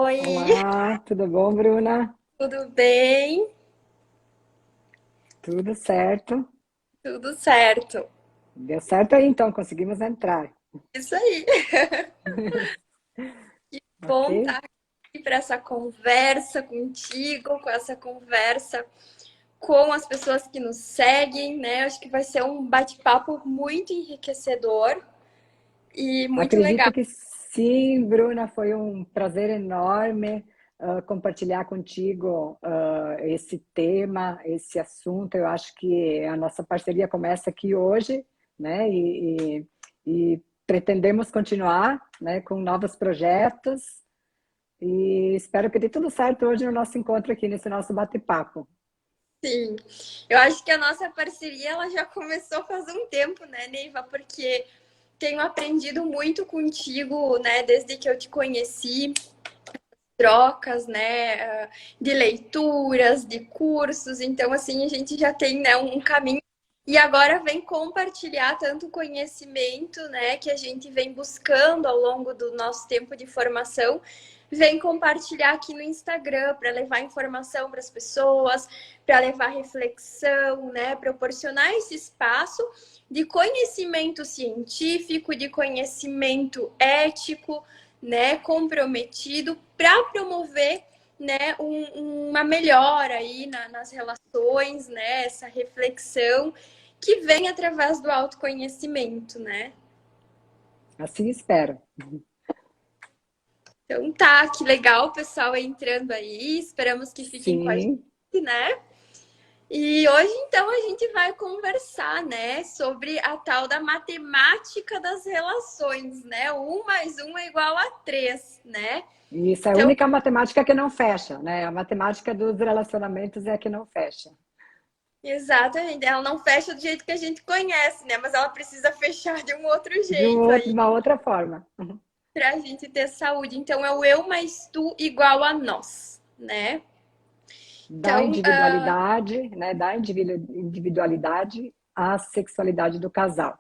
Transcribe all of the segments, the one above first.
Oi, Olá, tudo bom, Bruna? tudo bem? Tudo certo? Tudo certo. Deu certo aí então, conseguimos entrar. Isso aí. Ok? Bom estar aqui para essa conversa contigo, com essa conversa com as pessoas que nos seguem, né? Acho que vai ser um bate-papo muito enriquecedor e muito legal. Acredito que sim, Bruna, foi um prazer enorme compartilhar contigo esse tema, esse assunto. Eu acho que a nossa parceria começa aqui hoje, né? E pretendemos continuar, né, com novos projetos. E espero que dê tudo certo hoje no nosso encontro aqui, nesse nosso bate-papo. Sim, eu acho que a nossa parceria ela já começou faz um tempo, né, Neiva? Porque tenho aprendido muito contigo, né, desde que eu te conheci. Trocas, né, de leituras, de cursos. Então, assim, a gente já tem, né, um caminho. E agora vem compartilhar tanto conhecimento, né, que a gente vem buscando ao longo do nosso tempo de formação, vem compartilhar aqui no Instagram para levar informação para as pessoas, para levar reflexão, né, proporcionar esse espaço de conhecimento científico, de conhecimento ético, né, comprometido para promover, né, uma melhora aí nas relações, né, essa reflexão que vem através do autoconhecimento, né? Assim espero. Então tá, que legal o pessoal entrando aí, esperamos que fiquem com a gente, Sim, né? E hoje, então, a gente vai conversar, né, sobre a tal da matemática das relações, né? Um mais um é igual a três, né? isso é a Então, única matemática que não fecha, né? A matemática dos relacionamentos é a que não fecha. exatamente. Ela não fecha do jeito que a gente conhece, né? Mas ela precisa fechar de um outro jeito aí Uma outra forma. pra gente ter saúde. Então é o eu mais tu igual a nós, né? Da Então, individualidade, né? Da individualidade à sexualidade do casal,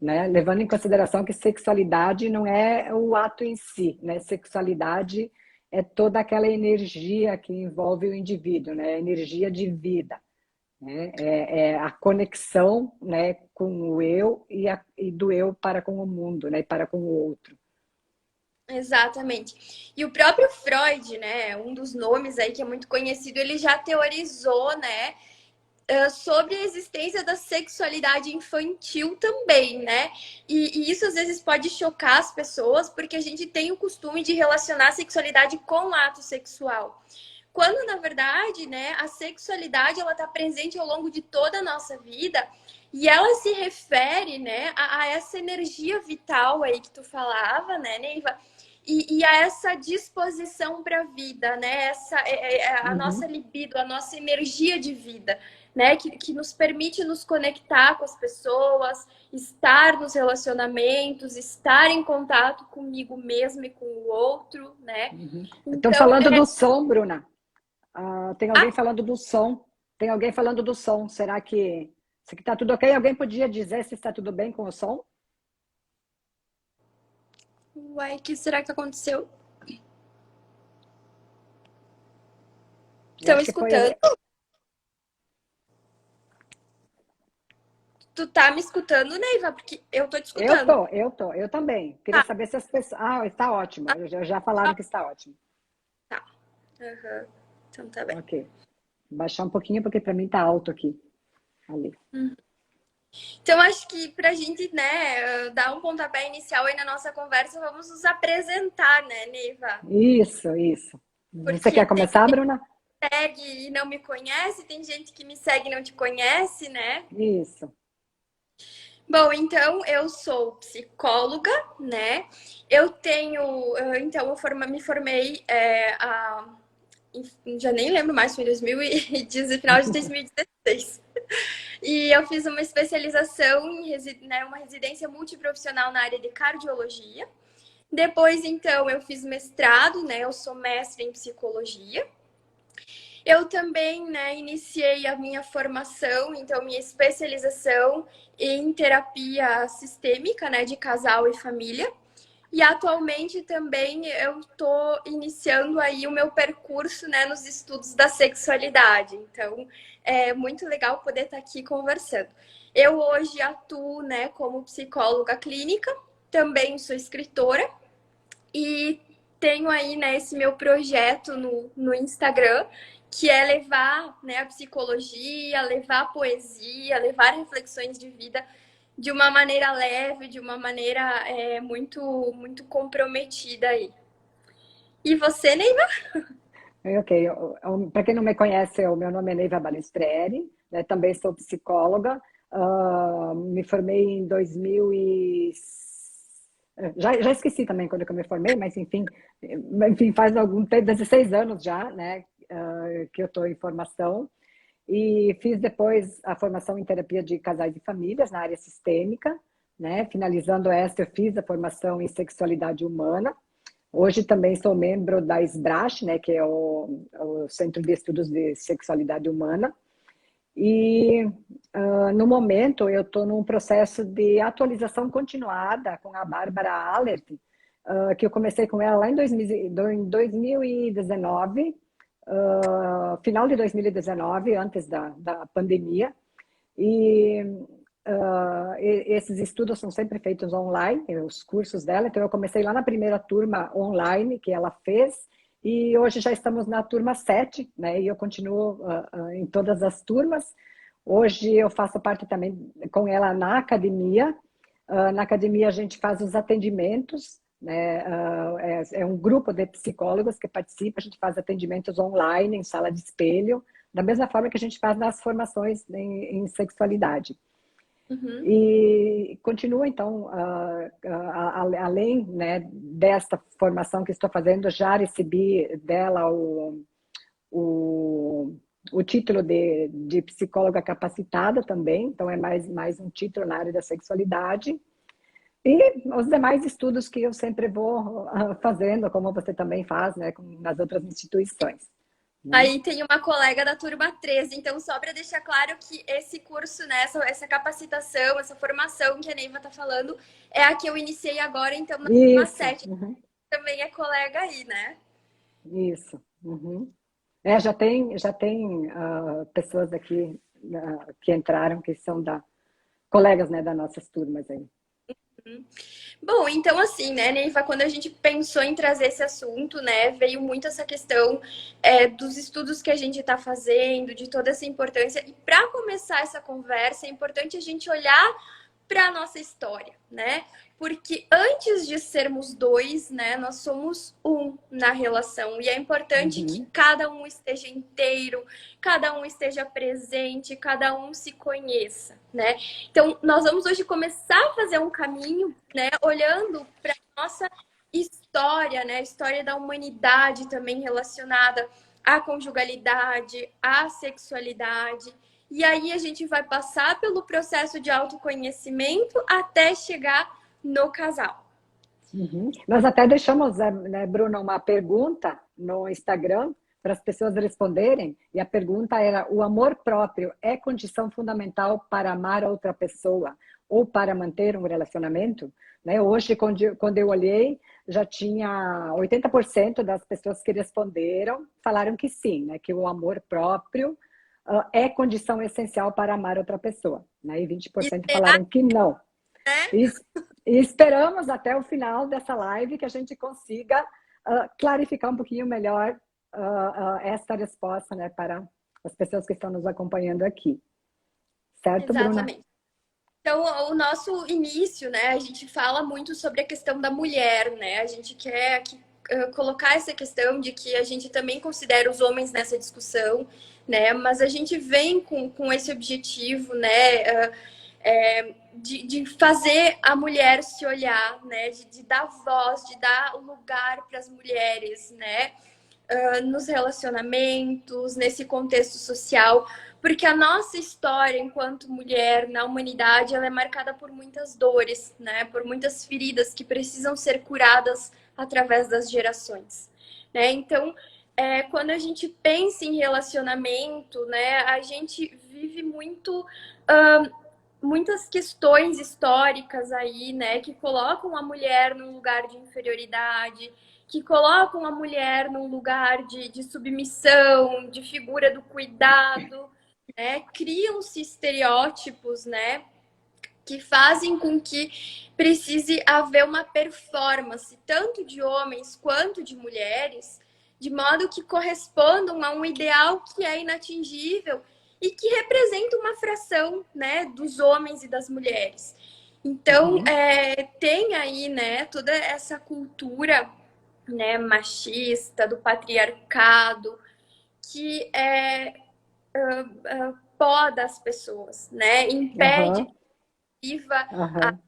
né? Levando em consideração que sexualidade não é o ato em si, né? Sexualidade é toda aquela energia que envolve o indivíduo, né? Energia de vida. Né? É a conexão, né, com o eu e do eu para com o mundo, né, e para com o outro. exatamente. E o próprio Freud, né? Um dos nomes aí que é muito conhecido, ele já teorizou, né? Sobre a existência da sexualidade infantil também, né? E isso às vezes pode chocar as pessoas, porque a gente tem o costume de relacionar a sexualidade com o ato sexual. Quando, na verdade, né, a sexualidade ela está presente ao longo de toda a nossa vida e ela se refere, né, a essa energia vital aí que tu falava, né, Neiva? E a essa disposição para a vida, né? A nossa Uhum. libido, a nossa energia de vida, né? Que nos permite nos conectar com as pessoas, estar nos relacionamentos, estar em contato comigo mesmo e com o outro, né? Uhum. Estão Então, falando do som, Bruna. Tem alguém falando do som. Tem alguém falando do som. Será que está tudo ok? Alguém podia dizer se está tudo bem com o som? uai, o que será que aconteceu? Eu Estão acho que foi. escutando? Tu tá me escutando, Neiva? Porque eu tô te escutando. Eu também. Queria Tá, saber se as pessoas. Ah, está ótimo. Já falaram que está ótimo. tá. Uhum. Então tá bem. Ok. Baixar um pouquinho, porque para mim está alto aqui. Ali. Então, acho que pra gente, né, dar um pontapé inicial aí na nossa conversa, vamos nos apresentar, né, Neiva? Isso, isso. Você Porque quer tem começar, Bruna? segue e não me conhece, tem gente que me segue e não te conhece, né? Isso. Bom, então eu sou psicóloga, né? Eu tenho, então me formei já nem lembro mais, foi em 2010, final de 2016. E eu fiz uma especialização né, uma residência multiprofissional na área de cardiologia. Depois, então, eu fiz mestrado, né? Eu sou mestre em psicologia. Eu também, né, iniciei a minha formação, então minha especialização em terapia sistêmica, né, de casal e família. E atualmente também eu estou iniciando aí o meu percurso, né, nos estudos da sexualidade. Então, é muito legal poder estar aqui conversando. Eu hoje atuo, né, como psicóloga clínica, também sou escritora e tenho aí, né, esse meu projeto no Instagram, que é levar, né, a psicologia, levar a poesia, levar reflexões de vida de uma maneira leve, de uma maneira muito comprometida aí. E você, Neiva? Ok, para quem não me conhece, o meu nome é Neiva Balestreri, né? Também sou psicóloga, me formei em 2000 e... já esqueci também quando eu me formei, mas enfim, faz algum tempo, 16 anos já, né, que eu estou em formação. E fiz depois a formação em terapia de casais e famílias na área sistêmica, né? Finalizando esta, eu fiz a formação em sexualidade humana. Hoje também sou membro da SBRASH, né, que é o Centro de Estudos de Sexualidade Humana. E no momento eu estou num processo de atualização continuada com a Bárbara Allert, que eu comecei com ela lá em 2019, final de 2019, antes da pandemia. E esses estudos são sempre feitos online, os cursos dela. Então, eu comecei lá na primeira turma online que ela fez, e hoje já estamos na turma 7, né? E eu continuo em todas as turmas. Hoje eu faço parte também com ela na academia. Na academia a gente faz os atendimentos, né? É um grupo de psicólogos que participa, a gente faz atendimentos online, em sala de espelho, da mesma forma que a gente faz nas formações em sexualidade. Uhum. E continua, então, além, né, desta formação que estou fazendo, já recebi dela o título de psicóloga capacitada também, então é mais um título na área da sexualidade. E os demais estudos que eu sempre vou fazendo, como você também faz, né, nas outras instituições. Né? Aí tem uma colega da turma 13, então só para deixar claro que esse curso, né, essa capacitação, essa formação que a Neiva está falando, é a que eu iniciei agora, então na turma Isso, 7 também é colega aí, né? isso. Uhum. Já tem pessoas aqui que entraram, que são colegas, né, das nossas turmas aí. Bom, então assim, né, Neiva, quando a gente pensou em trazer esse assunto, né, veio muito essa questão dos estudos que a gente está fazendo, de toda essa importância. E para começar essa conversa, é importante a gente olhar para a nossa história, né? Porque antes de sermos dois, né, nós somos um na relação. E é importante que Uhum. cada um esteja inteiro, cada um esteja presente, cada um se conheça, né? Então, nós vamos hoje começar a fazer um caminho, né, olhando para nossa história, né, a história da humanidade também relacionada à conjugalidade, à sexualidade. E aí a gente vai passar pelo processo de autoconhecimento até chegar no casal. Uhum. Nós até deixamos, né, Bruna, uma pergunta no Instagram para as pessoas responderem, e a pergunta era: o amor próprio é condição fundamental para amar outra pessoa ou para manter um relacionamento? Né? Hoje, quando eu olhei, já tinha 80% das pessoas que responderam falaram que sim, né? Que o amor próprio é condição essencial para amar outra pessoa. Né? E 20% E falaram que não. né? E, e esperamos até o final dessa live que a gente consiga clarificar um pouquinho melhor esta resposta, né, para as pessoas que estão nos acompanhando aqui. Certo, Bruna? Exatamente. Então, o nosso início, né, a gente fala muito sobre a questão da mulher, né? A gente quer aqui, colocar essa questão de que a gente também considera os homens nessa discussão, né? Mas a gente vem com esse objetivo, né? De fazer a mulher se olhar, né? De dar voz, de dar lugar para as mulheres, né? Nos relacionamentos, nesse contexto social, porque a nossa história enquanto mulher na humanidade ela é marcada por muitas dores, né? Por muitas feridas que precisam ser curadas através das gerações, né? Então, quando a gente pensa em relacionamento, né, a gente vive muito muitas questões históricas aí, né, que colocam a mulher num lugar de inferioridade, que colocam a mulher num lugar de submissão, de figura do cuidado, né? Criam-se estereótipos, né, que fazem com que precise haver uma performance, tanto de homens quanto de mulheres, de modo que correspondam a um ideal que é inatingível e que representa uma fração, né, dos homens e das mulheres. Então, Uhum. tem aí, né, toda essa cultura, né, machista, do patriarcado, que poda as pessoas, né, impede Aham. que viva Aham.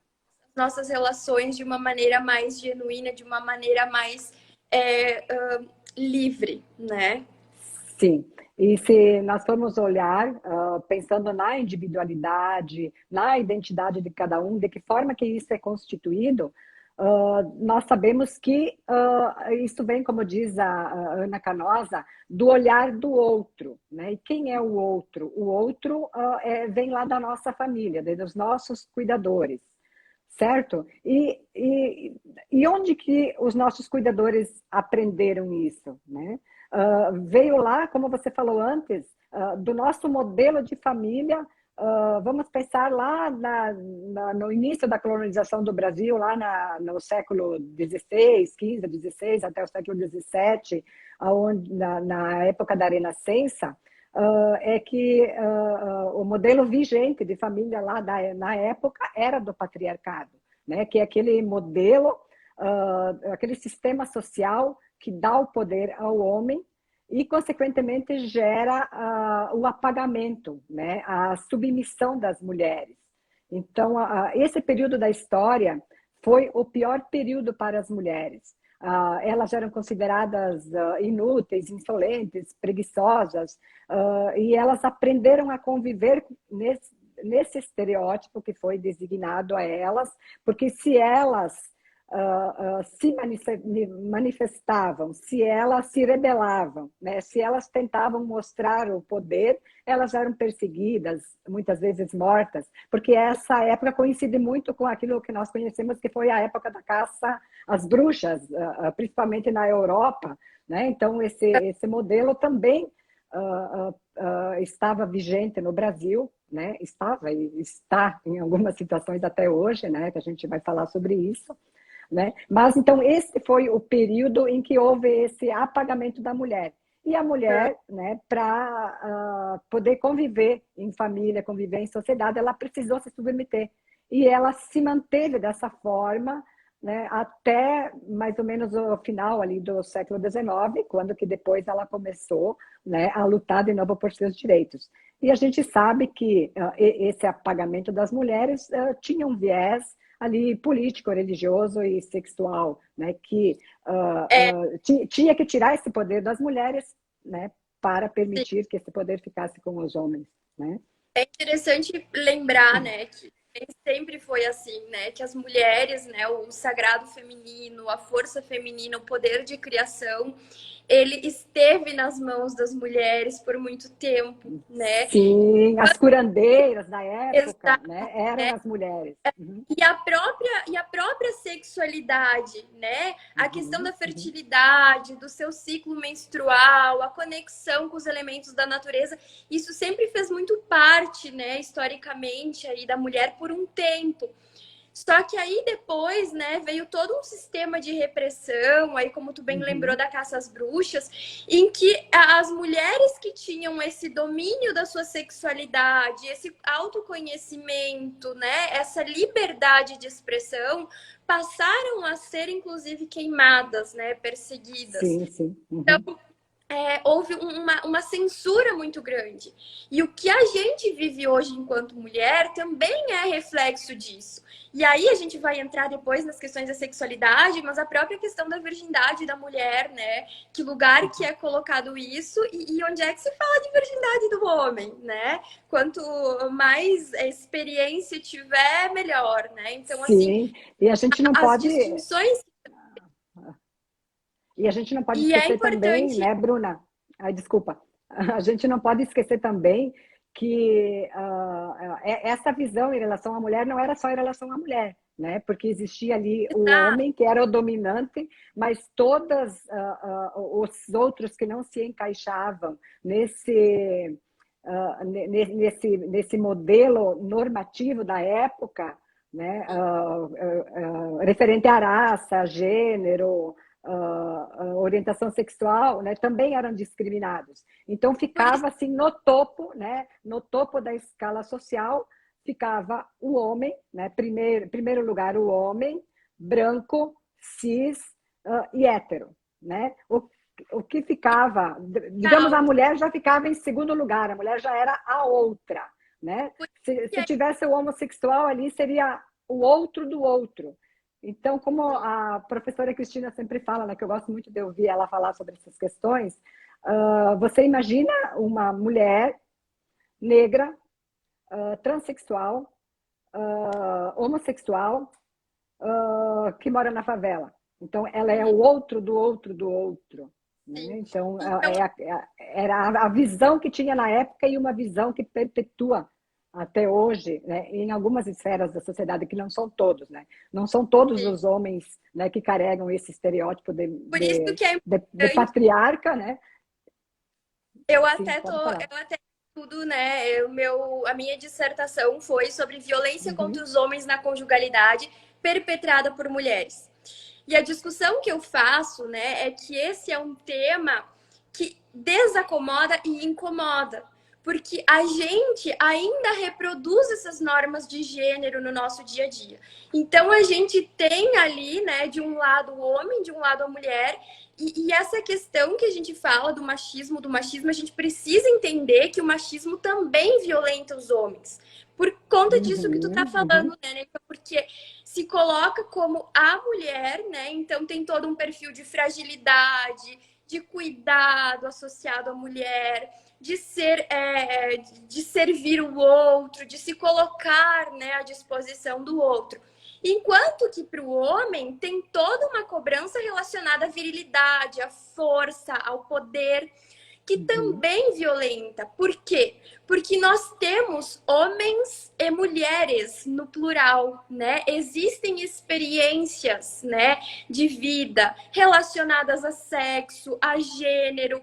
nossas relações de uma maneira mais genuína, de uma maneira mais é, livre, né? Sim, e se nós formos olhar, pensando na individualidade, na identidade de cada um, de que forma que isso é constituído, nós sabemos que isso vem, como diz a Ana Canosa, do olhar do outro, né? E quem é o outro? O outro vem lá da nossa família, dos nossos cuidadores, certo? E onde que os nossos cuidadores aprenderam isso, né? Veio lá, como você falou antes, do nosso modelo de família. Vamos pensar lá no início da colonização do Brasil, lá no século XVI, XV, XVI, até o século XVII, na época da Renascença, é que o modelo vigente de família lá na época era do patriarcado, né? Que é aquele modelo, aquele sistema social que dá o poder ao homem e, consequentemente, gera o apagamento, né? A submissão das mulheres. Então, esse período da história foi o pior período para as mulheres. Elas eram consideradas inúteis, insolentes, preguiçosas, e elas aprenderam a conviver nesse estereótipo que foi designado a elas, porque se elas se manifestavam, se elas se rebelavam, né? Se elas tentavam mostrar o poder, elas eram perseguidas, muitas vezes mortas, porque essa época coincide muito com aquilo que nós conhecemos que foi a época da caça às bruxas, principalmente na Europa, né? Então esse modelo também estava vigente no Brasil, né? Estava e está em algumas situações até hoje, né? Que a gente vai falar sobre isso. Né? Mas então esse foi o período em que houve esse apagamento da mulher. E a mulher, né, para poder conviver em família, conviver em sociedade, ela precisou se submeter. E ela se manteve dessa forma, né, até mais ou menos o final ali do século XIX, quando que depois ela começou, né, a lutar de novo por seus direitos. E a gente sabe que esse apagamento das mulheres tinha um viés ali político, religioso e sexual, né, que É, tinha que tirar esse poder das mulheres, né, para sim. permitir que esse poder ficasse com os homens, né? É interessante lembrar, né, que nem sempre foi assim, né, que as mulheres, né, o sagrado feminino, a força feminina, o poder de criação, ele esteve nas mãos das mulheres por muito tempo, né? Sim, as curandeiras da época, Exato. né, eram as mulheres. Uhum, E a própria sexualidade, né? A questão uhum, da uhum. fertilidade, do seu ciclo menstrual, a conexão com os elementos da natureza, isso sempre fez muito parte, né, historicamente aí da mulher por um tempo. Só que aí depois, né, veio todo um sistema de repressão, aí como tu bem lembrou Uhum. da caça às bruxas, em que as mulheres que tinham esse domínio da sua sexualidade, esse autoconhecimento, né, essa liberdade de expressão, passaram a ser inclusive queimadas, né, perseguidas. Sim, sim. Uhum. Houve uma censura muito grande. E o que a gente vive hoje enquanto mulher também é reflexo disso. E aí a gente vai entrar depois nas questões da sexualidade, mas a própria questão da virgindade da mulher, né? Que lugar que é colocado isso e onde é que se fala de virgindade do homem, né? Quanto mais experiência tiver, melhor, né? Então, assim, Sim, e a gente não as pode distinções. E a gente não pode E é esquecer também, importante. né, Bruna? Ai, desculpa. A gente não pode esquecer também que essa visão em relação à mulher não era só em relação à mulher, né? Porque existia ali o Exato. homem que era o dominante, mas todos os outros que não se encaixavam nesse modelo normativo da época, né? Referente à raça, gênero, orientação sexual, né, também eram discriminados. Então Por isso, ficava assim no topo, né, no topo da escala social, ficava o homem, né, primeiro lugar o homem, branco, cis e hétero, né? O que ficava, digamos, a calma. mulher já ficava em segundo lugar, a mulher já era a outra, né? Por isso Se que tivesse o homossexual ali, seria o outro do outro. Então, como a professora Cristina sempre fala, né, que eu gosto muito de ouvir ela falar sobre essas questões, você imagina uma mulher negra, transexual, homossexual, que mora na favela. Então, ela é o outro do outro do outro. sim. Né? Então, Então, era a visão que tinha na época e uma visão que perpetua até hoje, né, em algumas esferas da sociedade, que não são todos, né? Não são todos sim. os homens, né, que carregam esse estereótipo Por isso que é de importante. patriarca, né? Sim, pode falar. Eu até tudo, né? A minha dissertação foi sobre violência contra Uhum, os homens na conjugalidade perpetrada por mulheres. E a discussão que eu faço, né, é que esse é um tema que desacomoda e incomoda, porque a gente ainda reproduz essas normas de gênero no nosso dia a dia. Então a gente tem ali, né, de um lado o homem, de um lado a mulher, e essa questão que a gente fala do machismo, a gente precisa entender que o machismo também violenta os homens. Por conta disso que tu tá uhum, falando, uhum, né, Neca? Porque se coloca como a mulher, né? Então tem todo um perfil de fragilidade, de cuidado associado à mulher, de ser, de servir o outro, de se colocar, né, à disposição do outro. Enquanto que para o homem tem toda uma cobrança relacionada à virilidade, à força, ao poder, que uhum, também violenta. Por quê? Porque nós temos homens e mulheres no plural, né? Existem experiências, né, de vida relacionadas a sexo, a gênero,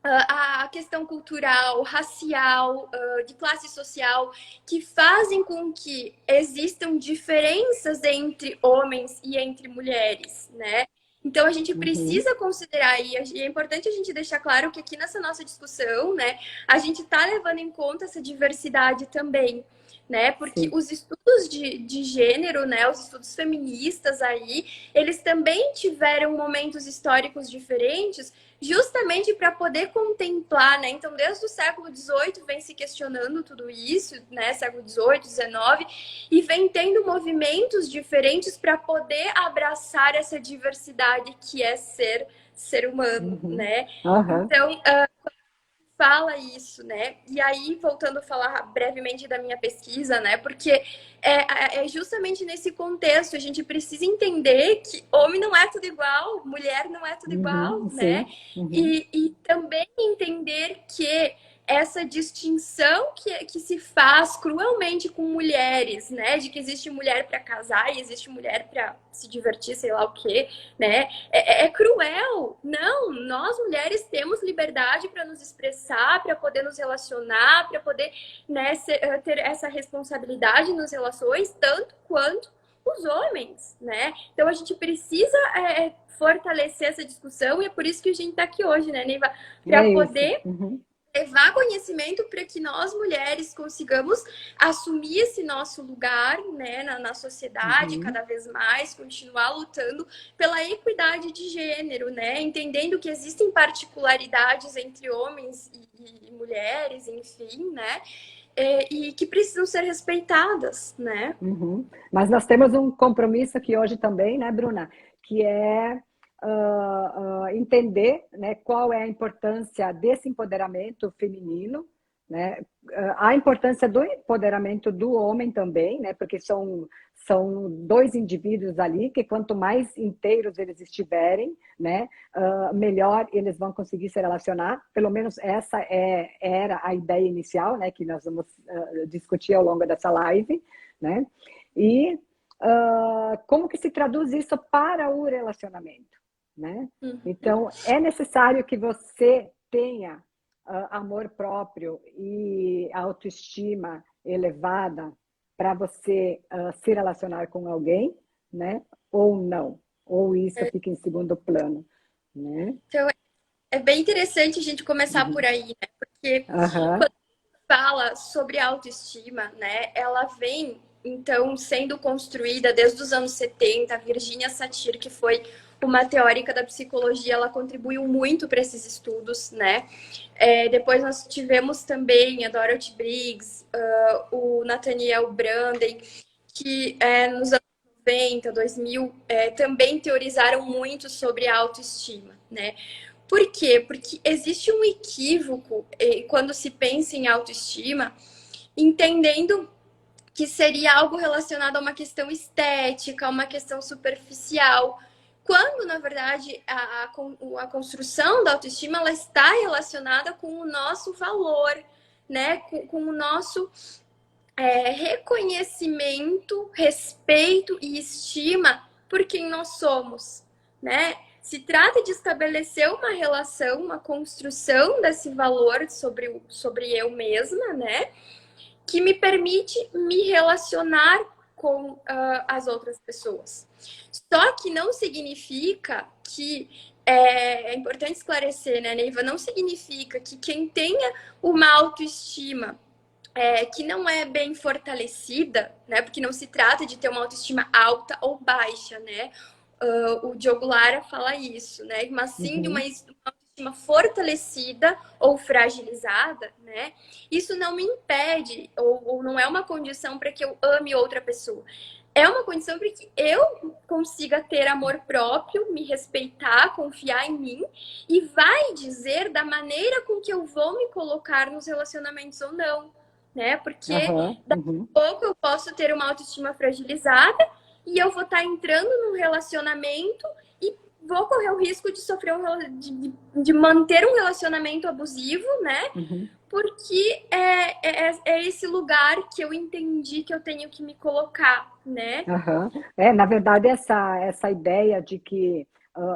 a questão cultural, racial, de classe social, que fazem com que existam diferenças entre homens e entre mulheres, né? Então a gente uhum, precisa considerar, e é importante a gente deixar claro que aqui nessa nossa discussão, né, a gente está levando em conta essa diversidade também, né? Porque sim. os estudos de gênero, né, os estudos feministas aí, eles também tiveram momentos históricos diferentes, justamente para poder contemplar, né? Então, desde o século XVIII vem se questionando tudo isso, né? Século XVIII, XIX, e vem tendo movimentos diferentes para poder abraçar essa diversidade que é ser humano, Uhum, né? aham, Então, fala isso, né? E aí, voltando a falar brevemente da minha pesquisa, né? Porque é justamente nesse contexto, a gente precisa entender que homem não é tudo igual, mulher não é tudo igual, uhum, né? sim. Uhum, E também entender que essa distinção que se faz cruelmente com mulheres, né? De que existe mulher para casar e existe mulher para se divertir, sei lá o quê, né? É cruel. Não, nós mulheres temos liberdade para nos expressar, para poder nos relacionar, para poder, né, ter essa responsabilidade nas relações, tanto quanto os homens, né? Então a gente precisa fortalecer essa discussão e é por isso que a gente está aqui hoje, né, Neiva? Para é isso. poder Uhum, levar conhecimento para que nós mulheres consigamos assumir esse nosso lugar, né, na sociedade uhum. cada vez mais, continuar lutando pela equidade de gênero, né, entendendo que existem particularidades entre homens e mulheres, enfim, né, e que precisam ser respeitadas, né. Uhum. Mas nós temos um compromisso aqui hoje também, né, Bruna? Que é entender, né, qual é a importância desse empoderamento feminino, né? A importância do empoderamento do homem também, né? Porque são dois indivíduos ali que quanto mais inteiros eles estiverem, né, melhor eles vão conseguir se relacionar. Pelo menos essa era a ideia inicial, né, que nós vamos discutir ao longo dessa live, né? E como que se traduz isso para o relacionamento, né? Então, é necessário que você tenha amor próprio e autoestima elevada para você se relacionar com alguém, né? Ou não. Ou isso fica em segundo plano, né? Então, é bem interessante a gente começar por Uhum. aí, né? Porque Aham. quando fala sobre autoestima, né? Ela vem, então, sendo construída desde os anos 70. A Virginia Satir, que foi uma teórica da psicologia, ela contribuiu muito para esses estudos, né? Depois nós tivemos também a Dorothy Briggs, o Nathaniel Branden, que nos anos 90, 2000, também teorizaram muito sobre a autoestima, né? Por quê? Porque existe um equívoco quando se pensa em autoestima, entendendo que seria algo relacionado a uma questão estética, uma questão superficial, quando, na verdade, a construção da autoestima ela está relacionada com o nosso valor, né? Com o nosso reconhecimento, respeito e estima por quem nós somos, né? Se trata de estabelecer uma relação, uma construção desse valor sobre eu mesma, né? Que me permite me relacionar com as outras pessoas. Só que não significa que é importante esclarecer, né, Neiva? Não significa que quem tenha uma autoestima que não é bem fortalecida, né? Porque não se trata de ter uma autoestima alta ou baixa, né? O Diogo Lara fala isso, né? Mas sim de uma Uhum. autoestima fortalecida ou fragilizada, né? Isso não me impede ou não é uma condição para que eu ame outra pessoa. É uma condição para que eu consiga ter amor próprio, me respeitar, confiar em mim e vai dizer da maneira com que eu vou me colocar nos relacionamentos ou não, né? Porque Aham. daqui Uhum. a pouco eu posso ter uma autoestima fragilizada e eu vou estar entrando num relacionamento e vou correr o risco de sofrer de manter um relacionamento abusivo, né? Uhum. Porque é esse lugar que eu entendi que eu tenho que me colocar, né? Aham. Na verdade, essa ideia de que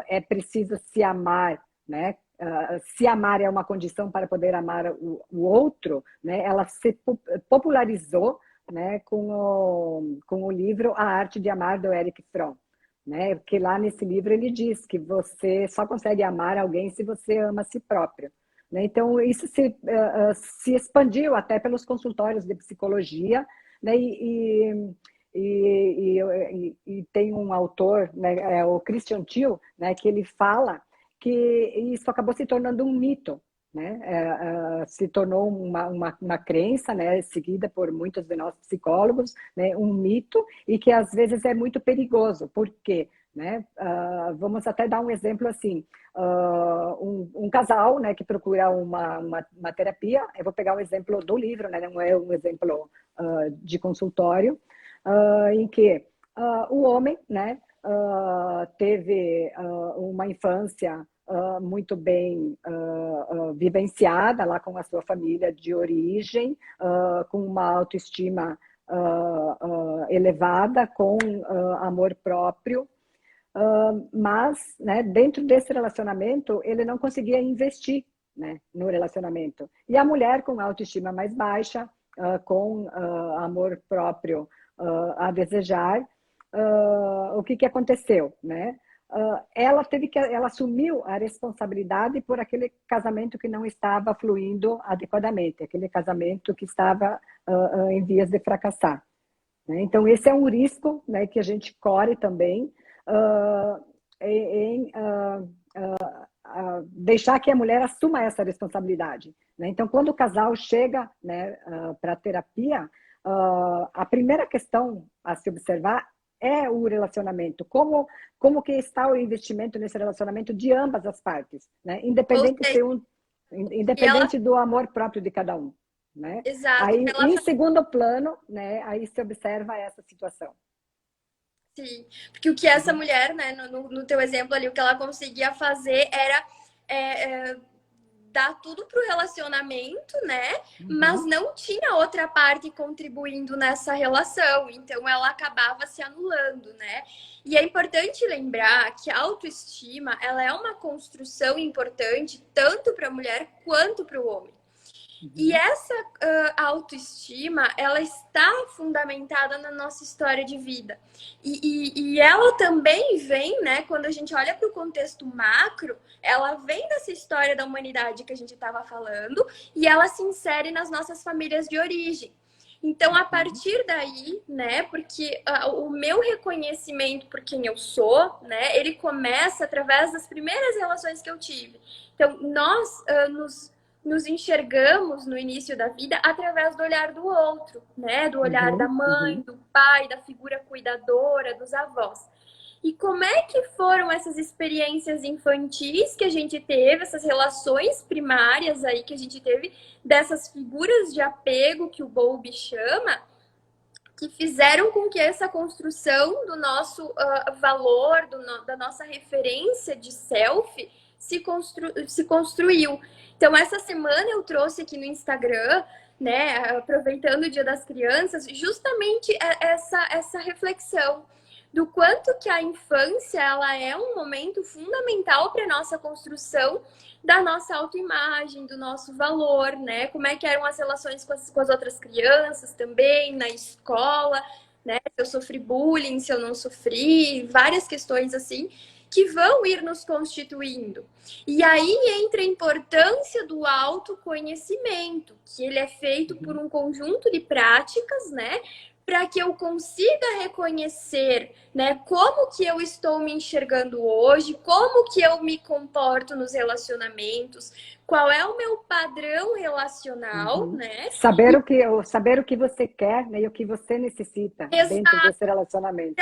é preciso se amar, né? Se amar é uma condição para poder amar o outro, né? Ela se popularizou, né? Com o livro A Arte de Amar, do Erich Fromm. Né? Porque lá nesse livro ele diz que você só consegue amar alguém se você ama a si próprio. Né? Então, isso se expandiu até pelos consultórios de psicologia, né? E tem um autor, né, o Christian Thiel, né, que ele fala que isso acabou se tornando um mito, né? Se tornou uma crença, né, seguida por muitos de nós psicólogos, né, um mito, e que às vezes é muito perigoso. Por quê? Né? Vamos até dar um exemplo assim, um casal, né, que procura uma terapia. Eu vou pegar um exemplo do livro, né, não é um exemplo de consultório, em que o homem, né, teve uma infância muito bem vivenciada lá com a sua família de origem, com uma autoestima elevada, com amor próprio, mas, né, dentro desse relacionamento ele não conseguia investir, né, no relacionamento. E a mulher com autoestima mais baixa, com amor próprio a desejar, o que aconteceu, né? Ela assumiu a responsabilidade por aquele casamento que não estava fluindo adequadamente, aquele casamento que estava em vias de fracassar. Né? Então, esse é um risco, né, que a gente corre também em deixar que a mulher assuma essa responsabilidade. Né? Então, quando o casal chega, né, para a terapia, a primeira questão a se observar é o relacionamento, como que está o investimento nesse relacionamento de ambas as partes, né? Ou seja, e ela Independente do amor próprio de cada um. né? Exato. Aí, em segundo plano, né, aí se observa essa situação. Sim, porque o que essa mulher, né, no teu exemplo ali, o que ela conseguia fazer era dar tudo pro relacionamento, né? Mas não tinha outra parte contribuindo nessa relação, então ela acabava se anulando, né? E é importante lembrar que a autoestima, ela é uma construção importante tanto para a mulher quanto para o homem. E essa autoestima, ela está fundamentada na nossa história de vida. E ela também vem, né, quando a gente olha para o contexto macro, ela vem dessa história da humanidade que a gente estava falando e ela se insere nas nossas famílias de origem. Então, a partir daí, né, porque o meu reconhecimento por quem eu sou, né, ele começa através das primeiras relações que eu tive. Então, nós nos enxergamos no início da vida através do olhar do outro, né? Do olhar da mãe, do pai, da figura cuidadora, dos avós. E como é que foram essas experiências infantis que a gente teve, essas relações primárias aí que a gente teve, dessas figuras de apego que o Bowlby chama, que fizeram com que essa construção do nosso valor, da nossa referência de self se construiu. Então, essa semana eu trouxe aqui no Instagram, né, aproveitando o Dia das Crianças, justamente essa reflexão do quanto que a infância ela é um momento fundamental para a nossa construção da nossa autoimagem, do nosso valor, né? Como é que eram as relações com as outras crianças também, na escola, né? Se eu sofri bullying, se eu não sofri, várias questões assim que vão ir nos constituindo. E aí entra a importância do autoconhecimento, que ele é feito por um conjunto de práticas, né? Para que eu consiga reconhecer, né, como que eu estou me enxergando hoje, como que eu me comporto nos relacionamentos, qual é o meu padrão relacional, né? Saber o que você quer, né, e o que você necessita dentro desse relacionamento.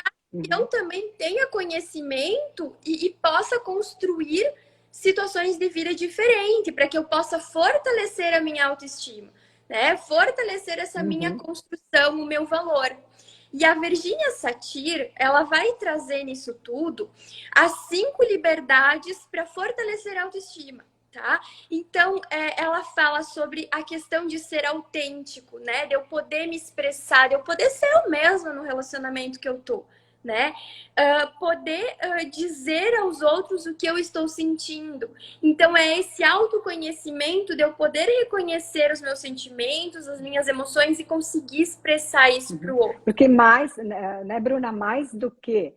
Eu também tenha conhecimento e possa construir situações de vida diferentes, para que eu possa fortalecer a minha autoestima, né? Fortalecer essa minha construção, o meu valor. E a Virginia Satir, ela vai trazer nisso tudo as 5 liberdades para fortalecer a autoestima, tá? Então, ela fala sobre a questão de ser autêntico, né? De eu poder me expressar, de eu poder ser eu mesma no relacionamento que eu tô, né? Poder dizer aos outros o que eu estou sentindo. Então, é esse autoconhecimento de eu poder reconhecer os meus sentimentos, as minhas emoções e conseguir expressar isso para o outro. Porque mais, né, Bruna, mais do que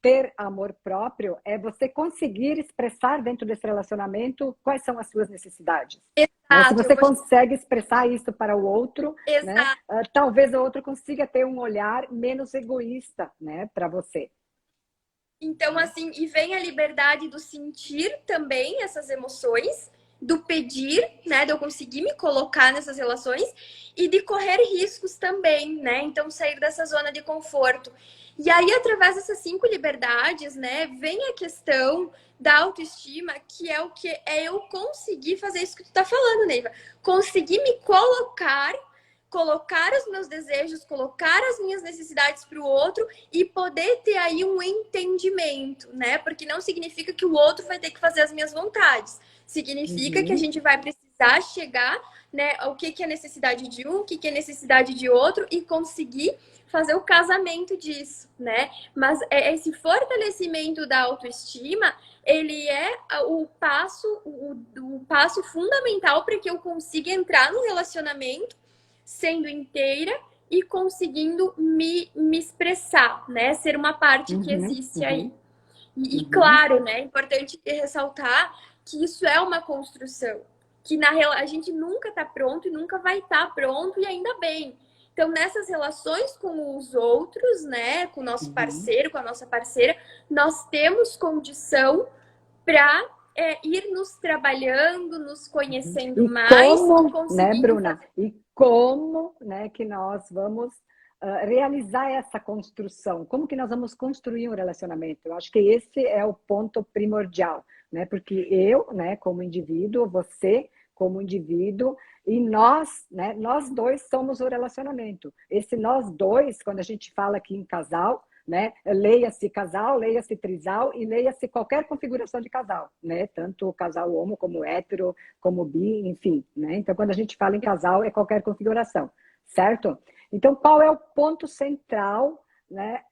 ter amor próprio, é você conseguir expressar dentro desse relacionamento quais são as suas necessidades. Né? Se você consegue expressar isso para o outro, né, talvez o outro consiga ter um olhar menos egoísta, né, para você. Então, assim, e vem a liberdade do sentir também essas emoções, do pedir, né, de eu conseguir me colocar nessas relações e de correr riscos também, né? Então, sair dessa zona de conforto. E aí, através dessas 5 liberdades, né, vem a questão da autoestima, que é o que é eu conseguir fazer isso que tu tá falando, Neiva. Conseguir me colocar os meus desejos, colocar as minhas necessidades para o outro e poder ter aí um entendimento, né? Porque não significa que o outro vai ter que fazer as minhas vontades. Significa que a gente vai precisar chegar, né, ao que é necessidade de um, o que é necessidade de outro e conseguir fazer o casamento disso, né? Mas esse fortalecimento da autoestima, ele é o passo fundamental para que eu consiga entrar no relacionamento sendo inteira e conseguindo me expressar, né? Ser uma parte que existe aí. E claro, né? É importante ressaltar que isso é uma construção. Que a gente nunca tá pronto e nunca vai estar pronto, e ainda bem. Então, nessas relações com os outros, né? Com o nosso parceiro, com a nossa parceira, nós temos condição para ir nos trabalhando, nos conhecendo mais. Como, né, Bruna? E como, né, que nós vamos realizar essa construção? Como que nós vamos construir um relacionamento? Eu acho que esse é o ponto primordial, né? Porque eu, né, como indivíduo, você como indivíduo, e nós, né, nós dois somos o relacionamento. Esse nós dois, quando a gente fala aqui em casal, né, leia-se casal, leia-se trisal e leia-se qualquer configuração de casal, né, tanto casal homo como hétero, como bi, enfim, né? Então, quando a gente fala em casal, é qualquer configuração, certo? Então, qual é o ponto central, né,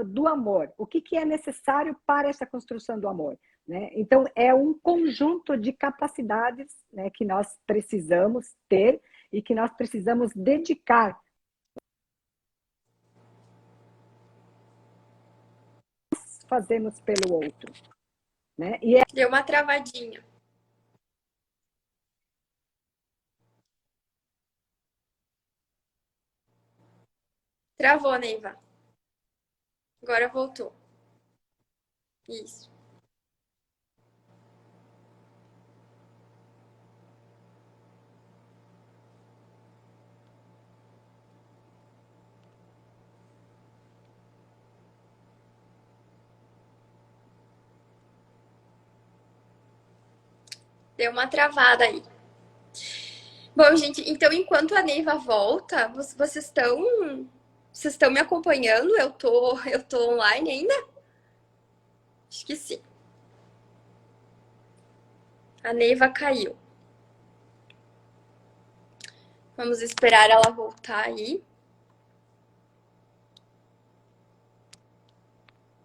do amor? O que é necessário para essa construção do amor? Né? Então, é um conjunto de capacidades, né, que nós precisamos ter e que nós precisamos dedicar. Fazemos pelo outro. Né? E Deu uma travadinha. Travou, Neiva. Agora voltou. Isso. Deu uma travada aí. Bom, gente, então enquanto a Neiva volta, vocês estão me acompanhando? Eu tô online ainda? Acho que sim. A Neiva caiu. Vamos esperar ela voltar aí.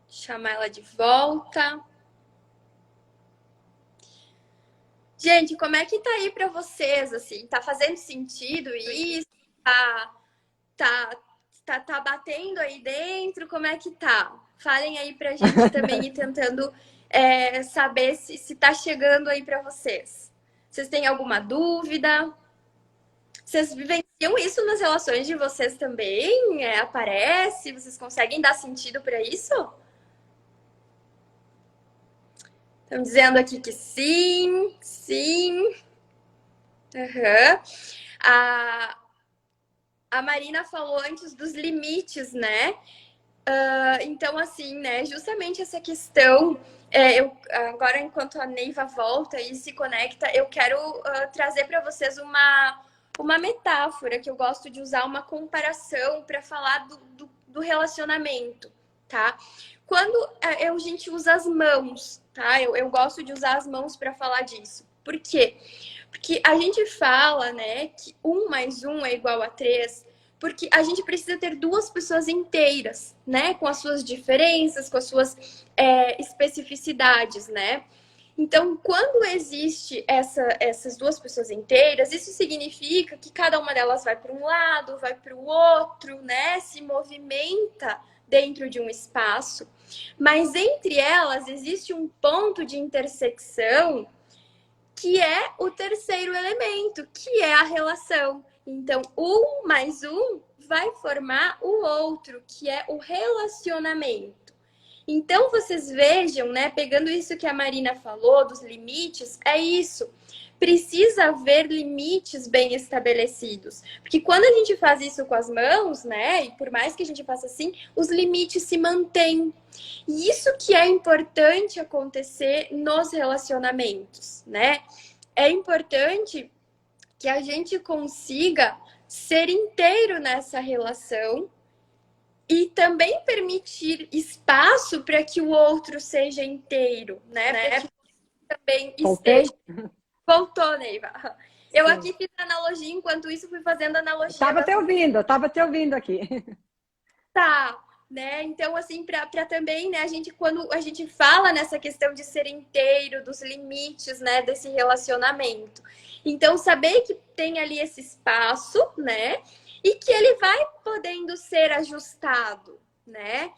Chamar ela de volta. Gente, como é que tá aí pra vocês, assim? Tá fazendo sentido isso? Tá, tá batendo aí dentro? Como é que tá? Falem aí pra gente também ir tentando saber se tá chegando aí pra vocês. Vocês têm alguma dúvida? Vocês vivenciam isso nas relações de vocês também? Aparece? Vocês conseguem dar sentido pra isso? Estão dizendo aqui que sim, sim. Uhum. A Marina falou antes dos limites, né? Então, assim, né? Justamente essa questão. Agora, enquanto a Neiva volta e se conecta, eu quero trazer para vocês uma metáfora que eu gosto de usar, uma comparação para falar do relacionamento, tá? Quando a gente usa as mãos, tá? Eu gosto de usar as mãos para falar disso. Por quê? Porque a gente fala, né, que 1 mais 1 é igual a 3, porque a gente precisa ter duas pessoas inteiras, né, com as suas diferenças, com as suas especificidades, né? Então, quando existe essas duas pessoas inteiras, isso significa que cada uma delas vai para um lado, vai para o outro, né? Se movimenta dentro de um espaço, mas entre elas existe um ponto de intersecção que é o terceiro elemento, que é a relação. Então, 1 mais 1 vai formar o outro, que é o relacionamento. Então, vocês vejam, né, pegando isso que a Marina falou, dos limites, é isso. Precisa haver limites bem estabelecidos. Porque quando a gente faz isso com as mãos, né, e por mais que a gente faça assim, os limites se mantêm. E isso que é importante acontecer nos relacionamentos, né? É importante que a gente consiga ser inteiro nessa relação e também permitir espaço para que o outro seja inteiro, né? Para que também esteja. Voltou, Neiva. Eu aqui fiz analogia, enquanto isso fui fazendo analogia. Tava te ouvindo aqui. Tá, né? Então, assim, para também, né, quando a gente fala nessa questão de ser inteiro, dos limites, né, desse relacionamento. Então, saber que tem ali esse espaço, né? E que ele vai podendo ser ajustado, né?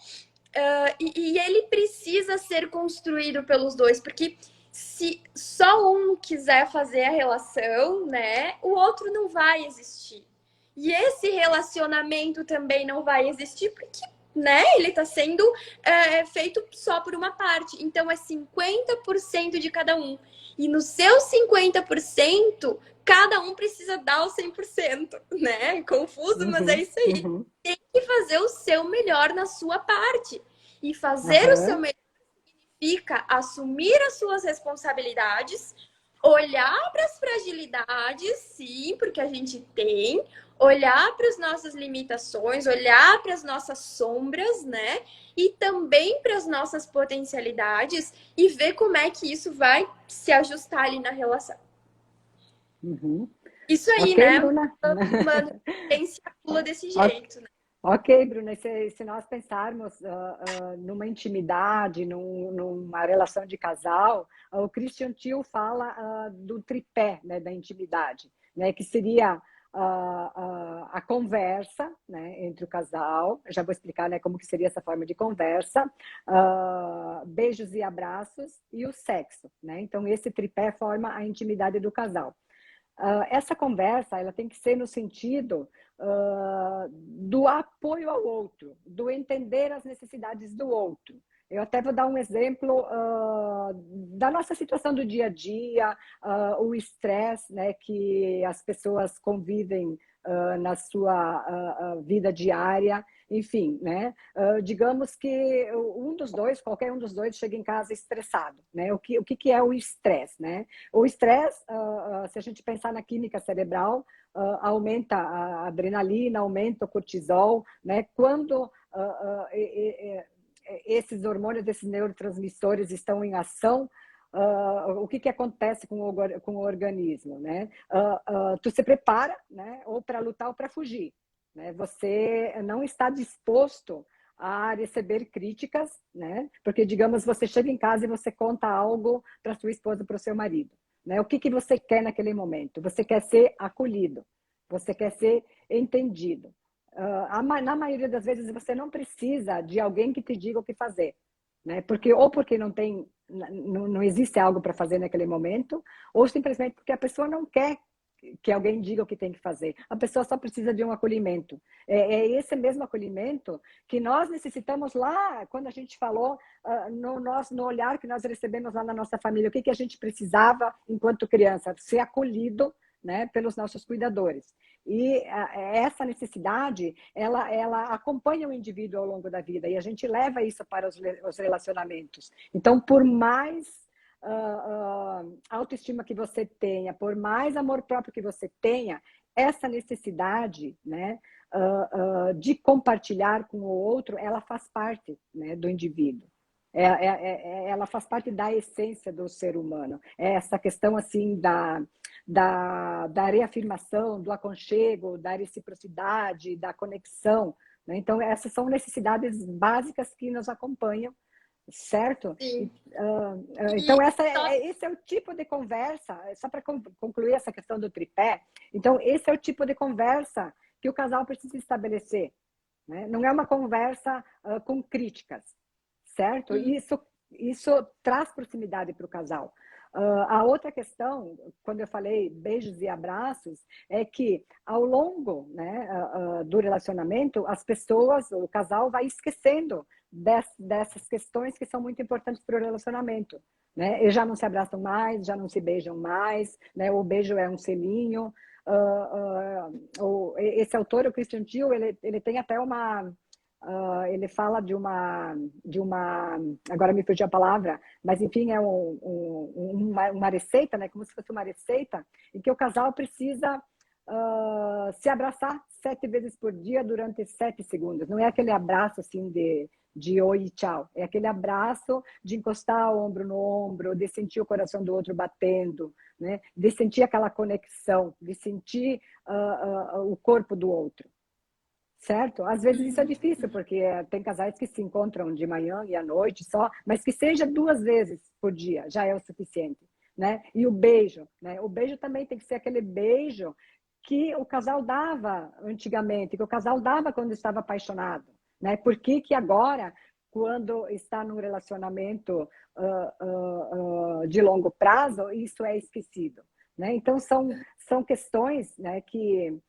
E ele precisa ser construído pelos dois, porque se só um quiser fazer a relação, né, o outro não vai existir. E esse relacionamento também não vai existir porque, né, ele está sendo feito só por uma parte. Então é 50% de cada um. E no seu 50%, cada um precisa dar o 100%, né? Confuso, mas é isso aí. Tem que fazer o seu melhor na sua parte. E fazer o seu melhor significa assumir as suas responsabilidades, olhar para as fragilidades, sim, porque a gente tem, olhar para as nossas limitações, olhar para as nossas sombras, né? E também para as nossas potencialidades e ver como é que isso vai se ajustar ali na relação. Uhum. Isso aí, Ok, né? Bruna? Uma potência pula desse Ok. jeito, né? Ok, Bruna, se nós pensarmos numa intimidade, numa relação de casal, o Christian Thiel fala do tripé, né, da intimidade, né, que seria a conversa, né, entre o casal. Já vou explicar, né, como que seria essa forma de conversa, beijos e abraços e o sexo, né? Então esse tripé forma a intimidade do casal. Essa conversa ela tem que ser no sentido do apoio ao outro, do entender as necessidades do outro. Eu até vou dar um exemplo da nossa situação do dia a dia, o estresse, né, que as pessoas convivem na sua vida diária, enfim, né? Digamos que qualquer um dos dois chega em casa estressado, né? O que é o estresse, né? O estresse, se a gente pensar na química cerebral, aumenta a adrenalina, aumenta o cortisol, né? Quando esses hormônios, esses neurotransmissores estão em ação, o que acontece com o organismo, né? Tu se prepara, né? Ou para lutar ou para fugir, né? Você não está disposto a receber críticas, né? Porque, digamos, você chega em casa e você conta algo para sua esposa, para o seu marido, né? O que você quer naquele momento? Você quer ser acolhido, você quer ser entendido. Na maioria das vezes você não precisa de alguém que te diga o que fazer, né? Porque não existe algo para fazer naquele momento, ou simplesmente porque a pessoa não quer que alguém diga o que tem que fazer. A pessoa só precisa de um acolhimento. É esse mesmo acolhimento que nós necessitamos lá, quando a gente falou no olhar que nós recebemos lá na nossa família, o que a gente precisava enquanto criança? Ser acolhido, né, pelos nossos cuidadores. E essa necessidade, ela acompanha o indivíduo ao longo da vida, e a gente leva isso para os relacionamentos. Então, por mais autoestima que você tenha, por mais amor próprio que você tenha, essa necessidade, né, de compartilhar com o outro, ela faz parte, né, do indivíduo. Ela faz parte da essência do ser humano. É essa questão assim da reafirmação, do aconchego, da reciprocidade, da conexão, né? Então, essas são necessidades básicas que nos acompanham, certo? Sim. Então, E só esse é o tipo de conversa, só para concluir essa questão do tripé, então, esse é o tipo de conversa que o casal precisa estabelecer, né? Não é uma conversa com críticas, certo? Isso traz proximidade para o casal. A outra questão, quando eu falei beijos e abraços, é que ao longo, né, do relacionamento, as pessoas, o casal vai esquecendo dessas questões que são muito importantes para o relacionamento, né? Eles já não se abraçam mais, já não se beijam mais, né? O beijo é um selinho. Esse autor, o Christian Thiel, ele tem até ele fala agora me fugiu a palavra, mas enfim, é uma receita, né? Como se fosse uma receita, em que o casal precisa se abraçar 7 vezes por dia durante 7 segundos. Não é aquele abraço assim de oi e tchau. É aquele abraço de encostar o ombro no ombro, de sentir o coração do outro batendo, né? De sentir aquela conexão, de sentir o corpo do outro. Certo? Às vezes isso é difícil, porque tem casais que se encontram de manhã e à noite só, mas que seja 2 vezes por dia, já é o suficiente, né? E o beijo, né? O beijo também tem que ser aquele beijo que o casal dava antigamente, que o casal dava quando estava apaixonado, né? Por que que agora, quando está num relacionamento de longo prazo, isso é esquecido, né? Então, são questões, né, que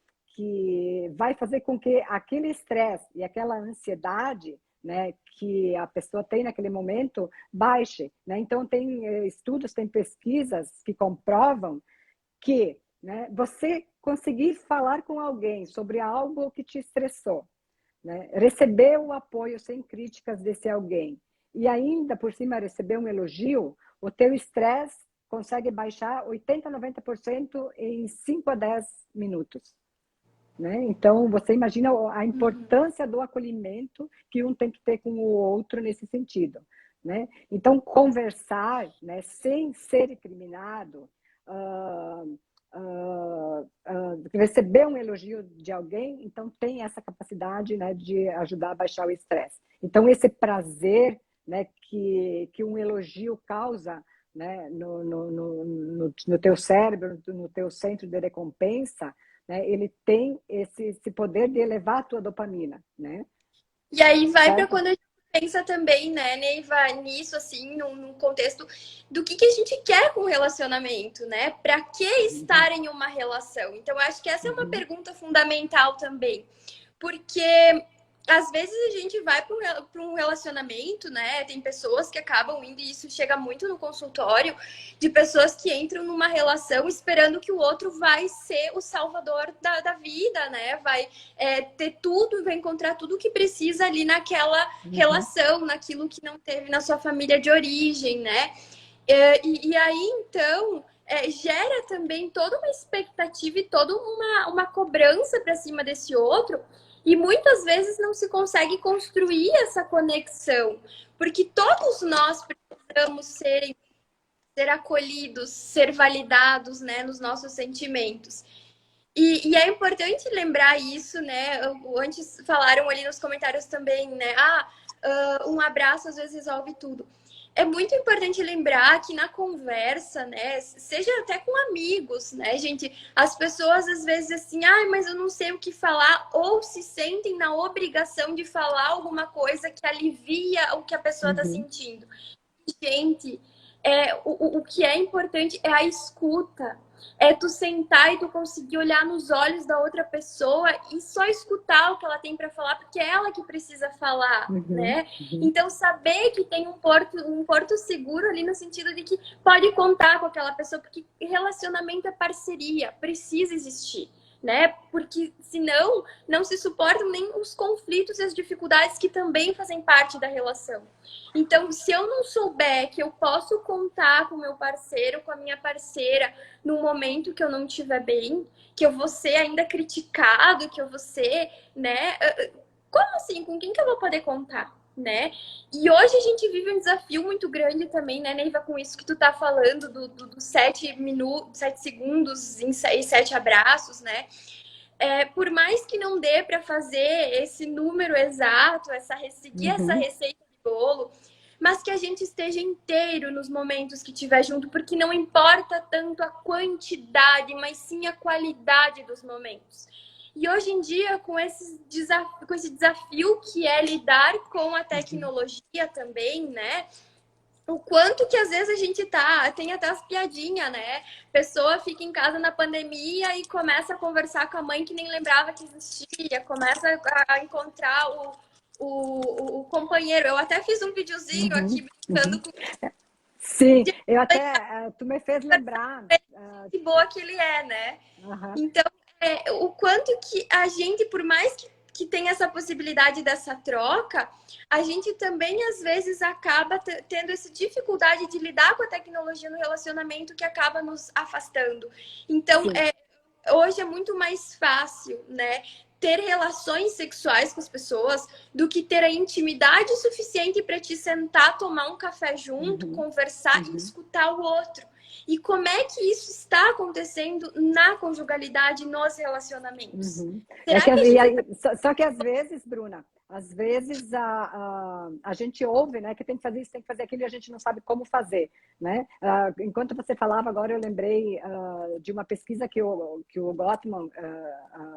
vai fazer com que aquele estresse e aquela ansiedade, né, que a pessoa tem naquele momento baixe, né? Então tem estudos, tem pesquisas que comprovam que, né, você conseguir falar com alguém sobre algo que te estressou, né, receber o apoio sem críticas desse alguém e ainda por cima receber um elogio, o teu estresse consegue baixar 80, 90% em 5 a 10 minutos. Né? Então, você imagina a importância do acolhimento que um tem que ter com o outro nesse sentido. Né? Então, conversar, né, sem ser incriminado, receber um elogio de alguém, então tem essa capacidade, né, de ajudar a baixar o estresse. Então, esse prazer, né, que um elogio causa, né, no teu cérebro, no teu centro de recompensa, né, ele tem esse poder de elevar a tua dopamina, né? E aí vai para Certo? quando a gente pensa também, né, Neiva, nisso, assim, num contexto do que a gente quer com o relacionamento, né? Para que estar em uma relação? Então, eu acho que essa é uma pergunta fundamental também. Porque às vezes a gente vai para um relacionamento, né? Tem pessoas que acabam indo, e isso chega muito no consultório, de pessoas que entram numa relação esperando que o outro vai ser o salvador da vida, né? Vai ter tudo, vai encontrar tudo que precisa ali naquela relação, naquilo que não teve na sua família de origem, né? E aí, então, gera também toda uma expectativa e toda uma cobrança para cima desse outro, e muitas vezes não se consegue construir essa conexão, porque todos nós precisamos ser acolhidos, ser validados, né, nos nossos sentimentos. E é importante lembrar isso, né? Antes falaram ali nos comentários também, né? Um abraço às vezes resolve tudo. É muito importante lembrar que na conversa, né, seja até com amigos, né, gente, as pessoas às vezes assim, mas eu não sei o que falar, ou se sentem na obrigação de falar alguma coisa que alivia o que a pessoa está sentindo. Gente, o que é importante é a escuta. É tu sentar e tu conseguir olhar nos olhos da outra pessoa e só escutar o que ela tem para falar, porque é ela que precisa falar, né? Então, saber que tem um porto seguro ali no sentido de que pode contar com aquela pessoa, porque relacionamento é parceria, precisa existir, né? Porque senão não se suportam nem os conflitos e as dificuldades que também fazem parte da relação. Então, se eu não souber que eu posso contar com o meu parceiro, com a minha parceira, no momento que eu não estiver bem, que eu vou ser ainda criticado, que eu vou ser, né? Como assim? Com quem que eu vou poder contar? Né? E hoje a gente vive um desafio muito grande também, né, Neiva, com isso que tu tá falando, do 7 minutos, 7 segundos e 7 abraços, né? Por mais que não dê para fazer esse número exato, seguir essa receita de bolo, mas que a gente esteja inteiro nos momentos que estiver junto, porque não importa tanto a quantidade, mas sim a qualidade dos momentos. E hoje em dia, com esse desafio que é lidar com a tecnologia também, né? O quanto que às vezes a gente tem até as piadinhas, né? Pessoa fica em casa na pandemia e começa a conversar com a mãe que nem lembrava que existia, começa a encontrar o companheiro. Eu até fiz um videozinho aqui brincando com Sim, eu até, tu me fez lembrar. que boa que ele é, né? Então, o quanto que a gente, por mais que tem essa possibilidade dessa troca, a gente também às vezes acaba tendo essa dificuldade de lidar com a tecnologia no relacionamento que acaba nos afastando. Então, hoje é muito mais fácil, né, ter relações sexuais com as pessoas do que ter a intimidade suficiente para te sentar, tomar um café junto, conversar e escutar o outro. E como é que isso está acontecendo na conjugalidade, nos relacionamentos? Só que às vezes, Bruna, às vezes a gente ouve, né, que tem que fazer isso, tem que fazer aquilo e a gente não sabe como fazer, né? Enquanto você falava agora, eu lembrei de uma pesquisa que o Gottman,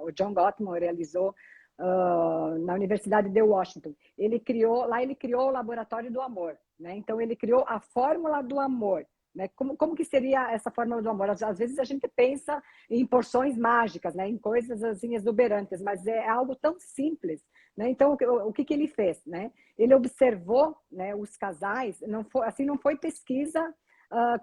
o John Gottman realizou na Universidade de Washington. Ele criou o laboratório do amor, né? Então ele criou a fórmula do amor. Né? Como que seria essa fórmula do amor? Às vezes a gente pensa em porções mágicas, né? Em coisas assim exuberantes, mas é algo tão simples. Né? Então, o que ele fez? Né? Ele observou, né, os casais, não foi pesquisa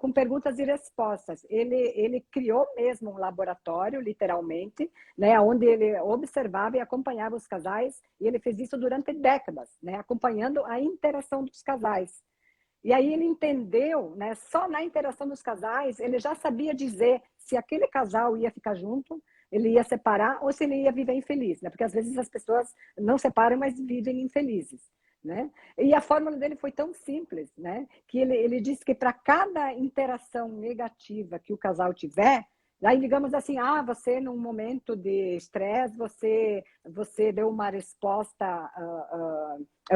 com perguntas e respostas. Ele criou mesmo um laboratório, literalmente, né, onde ele observava e acompanhava os casais, e ele fez isso durante décadas, né, acompanhando a interação dos casais. E aí ele entendeu, né, só na interação dos casais, ele já sabia dizer se aquele casal ia ficar junto, ele ia separar ou se ele ia viver infeliz, né? Porque às vezes as pessoas não separam, mas vivem infelizes, né? E a fórmula dele foi tão simples, né? Que ele disse que para cada interação negativa que o casal tiver, aí digamos assim, você num momento de estresse, você deu uma resposta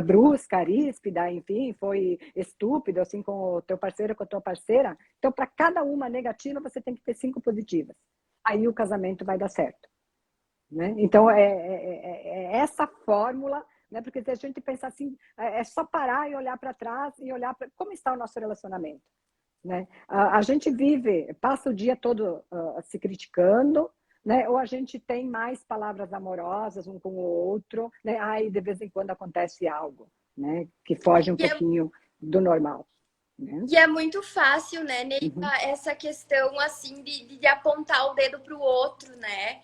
brusca, ríspida, enfim, foi estúpido assim com o teu parceiro, com a tua parceira. Então, para cada uma negativa, você tem que ter 5 positivas. Aí o casamento vai dar certo, né? Então, é essa fórmula, né? Porque se a gente pensar assim, é só parar e olhar para trás e olhar para como está o nosso relacionamento, né? A gente passa o dia todo se criticando, né? Ou a gente tem mais palavras amorosas um com o outro, né? Aí de vez em quando acontece algo, né? Que foge um E é, pouquinho do normal, né? e é muito fácil, né, Uhum, Neiva, essa questão, assim, de apontar o dedo pro outro, né?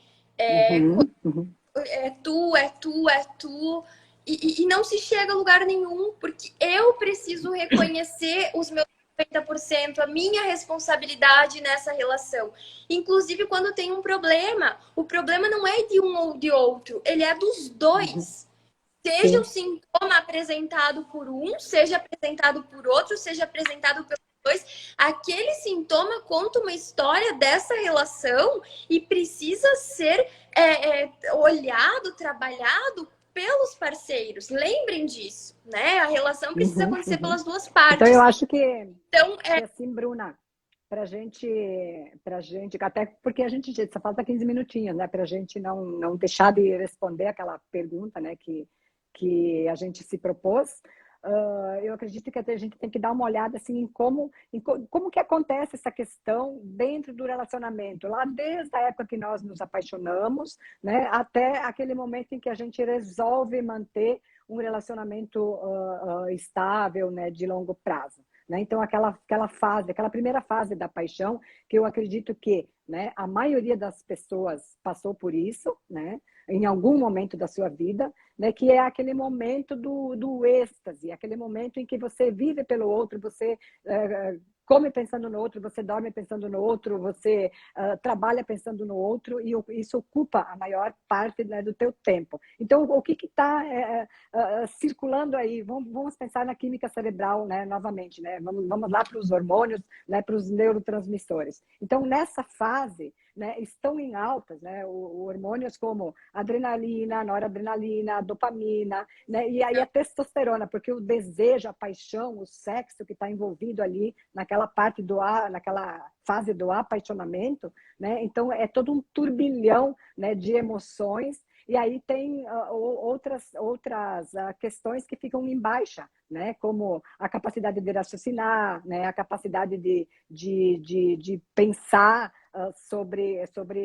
uhum, uhum, É tu, é tu, é tu. E não se chega a lugar nenhum, porque eu preciso reconhecer os meus 50%, a minha responsabilidade nessa relação. Inclusive, quando tem um problema, o problema não é de um ou de outro, ele é dos uhum. dois. Seja o Sim. sintoma apresentado por um, seja apresentado por outro, seja apresentado pelos dois, aquele sintoma conta uma história dessa relação e precisa ser olhado, trabalhado pelos parceiros. Lembrem disso, né? A relação precisa Uhum, acontecer uhum. pelas duas Então eu partes. acho Então, que assim, Bruna, para gente, até porque a gente só falta 15 minutinhos, né, para a gente não deixar de responder aquela pergunta, né, que a gente se propôs. Eu acredito que a gente tem que dar uma olhada assim como que acontece essa questão dentro do relacionamento, lá desde a época que nós nos apaixonamos, né, até aquele momento em que a gente resolve manter um relacionamento estável, né, de longo prazo. Né? Então, aquela fase, aquela primeira fase da paixão, que eu acredito que, né, a maioria das pessoas passou por isso, né, em algum momento da sua vida, né, que é aquele momento do êxtase, aquele momento em que você vive pelo outro, você come pensando no outro, você dorme pensando no outro, você trabalha pensando no outro, e isso ocupa a maior parte, né, do teu tempo. Então, o que está circulando aí? Vamos pensar na química cerebral, né, novamente, né? Vamos lá para os hormônios, né, para os neurotransmissores. Então, nessa fase, né, estão em altas, né, hormônios como adrenalina, noradrenalina, dopamina, né, e aí a testosterona, porque o desejo, a paixão, o sexo que está envolvido ali naquela parte naquela fase do apaixonamento, né, então é todo um turbilhão, né, de emoções. E aí tem outras questões que ficam em baixa, né? Como a capacidade de raciocinar, né? A capacidade de pensar sobre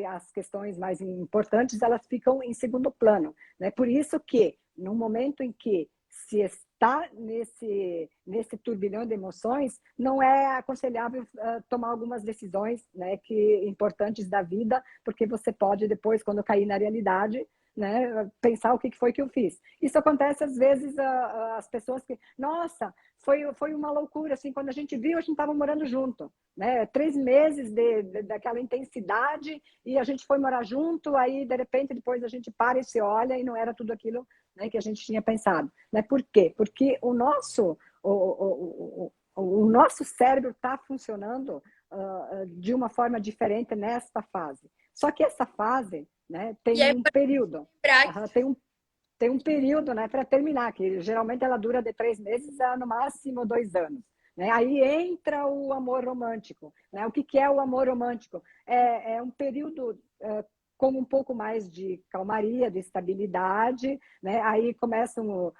as questões mais importantes, elas ficam em segundo plano. Né? Por isso que, no momento em que se está nesse turbilhão de emoções, não é aconselhável tomar algumas decisões, né, importantes da vida, porque você pode depois, quando cair na realidade, né, pensar o que foi que eu fiz. Isso acontece às vezes as pessoas que, nossa, foi uma loucura, assim, quando a gente viu, a gente estava morando junto, né, 3 meses daquela intensidade, e a gente foi morar junto, aí de repente depois a gente para e se olha e não era tudo aquilo, né, que a gente tinha pensado. Né? Por quê? Porque o nosso cérebro está funcionando de uma forma diferente nesta fase. Só que essa fase, né, e tem é um período, importante tem um período, né, para terminar, que geralmente ela dura de 3 meses a no máximo 2 anos. Né? Aí entra o amor romântico. Né? O que é o amor romântico? É um período com um pouco mais de calmaria, de estabilidade, né? Aí começam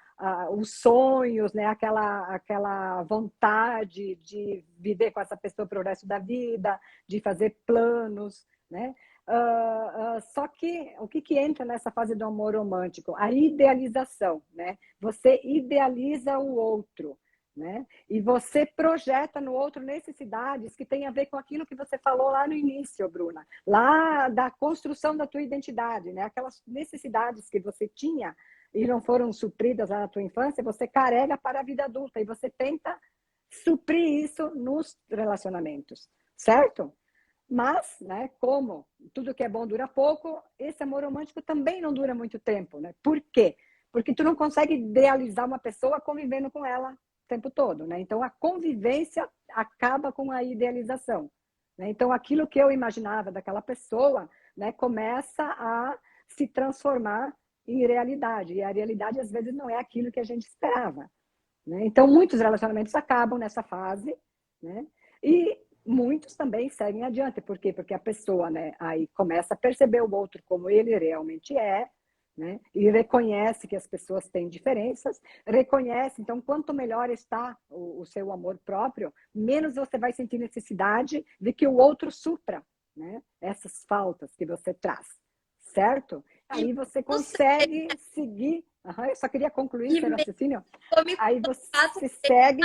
os sonhos, né? Aquela vontade de viver com essa pessoa para o resto da vida, de fazer planos, né? Só que o que entra nessa fase do amor romântico? A idealização, né? Você idealiza o outro, né? E você projeta no outro necessidades que têm a ver com aquilo que você falou lá no início, Bruna, lá da construção da tua identidade, né? Aquelas necessidades que você tinha e não foram supridas na tua infância, você carrega para a vida adulta e você tenta suprir isso nos relacionamentos, certo? Mas, né, como tudo que é bom dura pouco, esse amor romântico também não dura muito tempo, né? Por quê? Porque tu não consegue idealizar uma pessoa convivendo com ela o tempo todo, né? Então a convivência acaba com a idealização, né? Então aquilo que eu imaginava daquela pessoa, né, começa a se transformar em realidade, e a realidade às vezes não é aquilo que a gente esperava, né? Então muitos relacionamentos acabam nessa fase, né? E muitos também seguem adiante. Por quê? Porque a pessoa, né, aí começa a perceber o outro como ele realmente é, né? E reconhece que as pessoas têm diferenças, reconhece. Então, quanto melhor está o seu amor próprio, menos você vai sentir necessidade de que o outro supra, né, essas faltas que você traz, certo? E Aí você você, consegue seguir. Uhum, eu só queria concluir e esse mesmo raciocínio. vou me Aí colocar você também segue.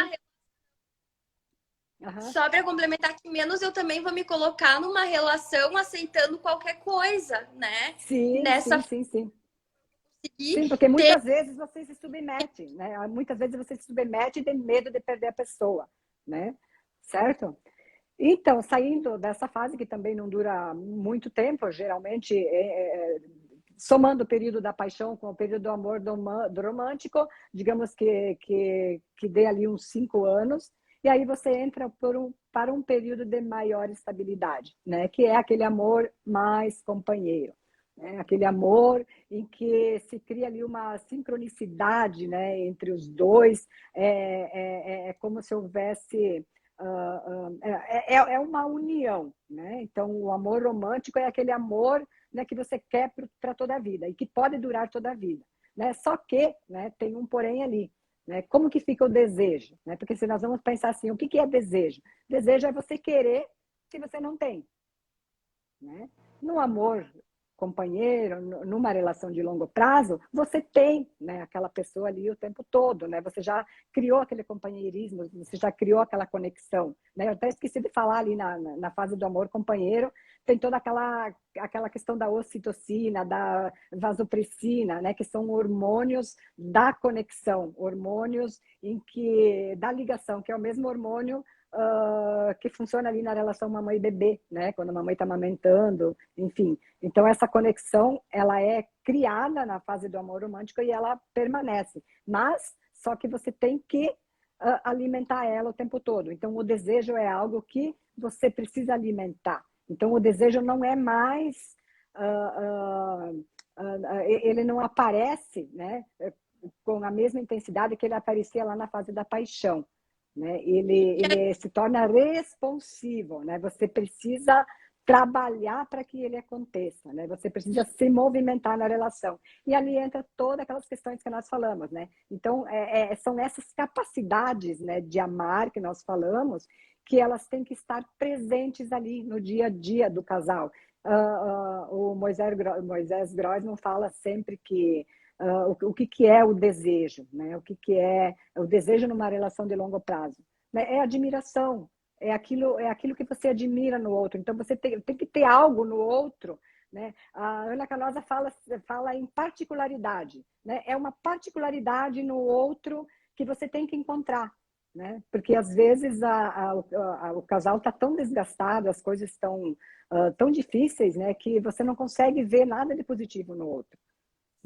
Uhum. só para complementar que menos eu também vou me colocar numa relação aceitando qualquer coisa, né? Sim, Nessa sim, sim, sim. conseguir Sim, porque ter muitas vezes você se submete, né? Muitas vezes você se submete e tem medo de perder a pessoa, né? Certo? Então, saindo dessa fase que também não dura muito tempo, geralmente somando o período da paixão com o período do amor do romântico, digamos que dê ali uns 5 anos, e aí você entra para um período de maior estabilidade, né? Que é aquele amor mais companheiro, né? Aquele amor em que se cria ali uma sincronicidade, né, entre os dois, é como se houvesse é uma união, né? Então, o amor romântico é aquele amor, né, que você quer para toda a vida e que pode durar toda a vida, né? Só que, né, tem um porém ali, né? Como que fica o desejo, né? Porque se nós vamos pensar assim, o que que é desejo? Desejo é você querer se você não tem, né? No amor companheiro, numa relação de longo prazo, você tem, né, aquela pessoa ali o tempo todo, né? Você já criou aquele companheirismo, você já criou aquela conexão, né? Eu até esqueci de falar ali na fase do amor companheiro, tem toda aquela questão da ocitocina, da vasopressina, né? Que são hormônios da conexão, hormônios em que da ligação, que é o mesmo hormônio que funciona ali na relação mamãe e bebê, né? Quando a mamãe está amamentando, enfim. Então, essa conexão, ela é criada na fase do amor romântico e ela permanece. Mas, só que você tem que alimentar ela o tempo todo. Então, o desejo é algo que você precisa alimentar. Então, o desejo não é mais... ele não aparece, né, com a mesma intensidade que ele aparecia lá na fase da paixão, né? Ele se torna responsivo, né? Você precisa trabalhar para que ele aconteça, né? Você precisa se movimentar na relação. E ali entra todas aquelas questões que nós falamos, né? Então, são essas capacidades, né, de amar que nós falamos, que elas têm que estar presentes ali no dia a dia do casal. O Moisés Grossman fala sempre que o que é o desejo, né? O que é o desejo numa relação de longo prazo, né? É admiração, é aquilo que você admira no outro. Então você tem que ter algo no outro, né? A Ana Canosa fala em particularidade, né? É uma particularidade no outro que você tem que encontrar, né? Porque às vezes o casal está tão desgastado, as coisas estão tão difíceis, né? Que você não consegue ver nada de positivo no outro.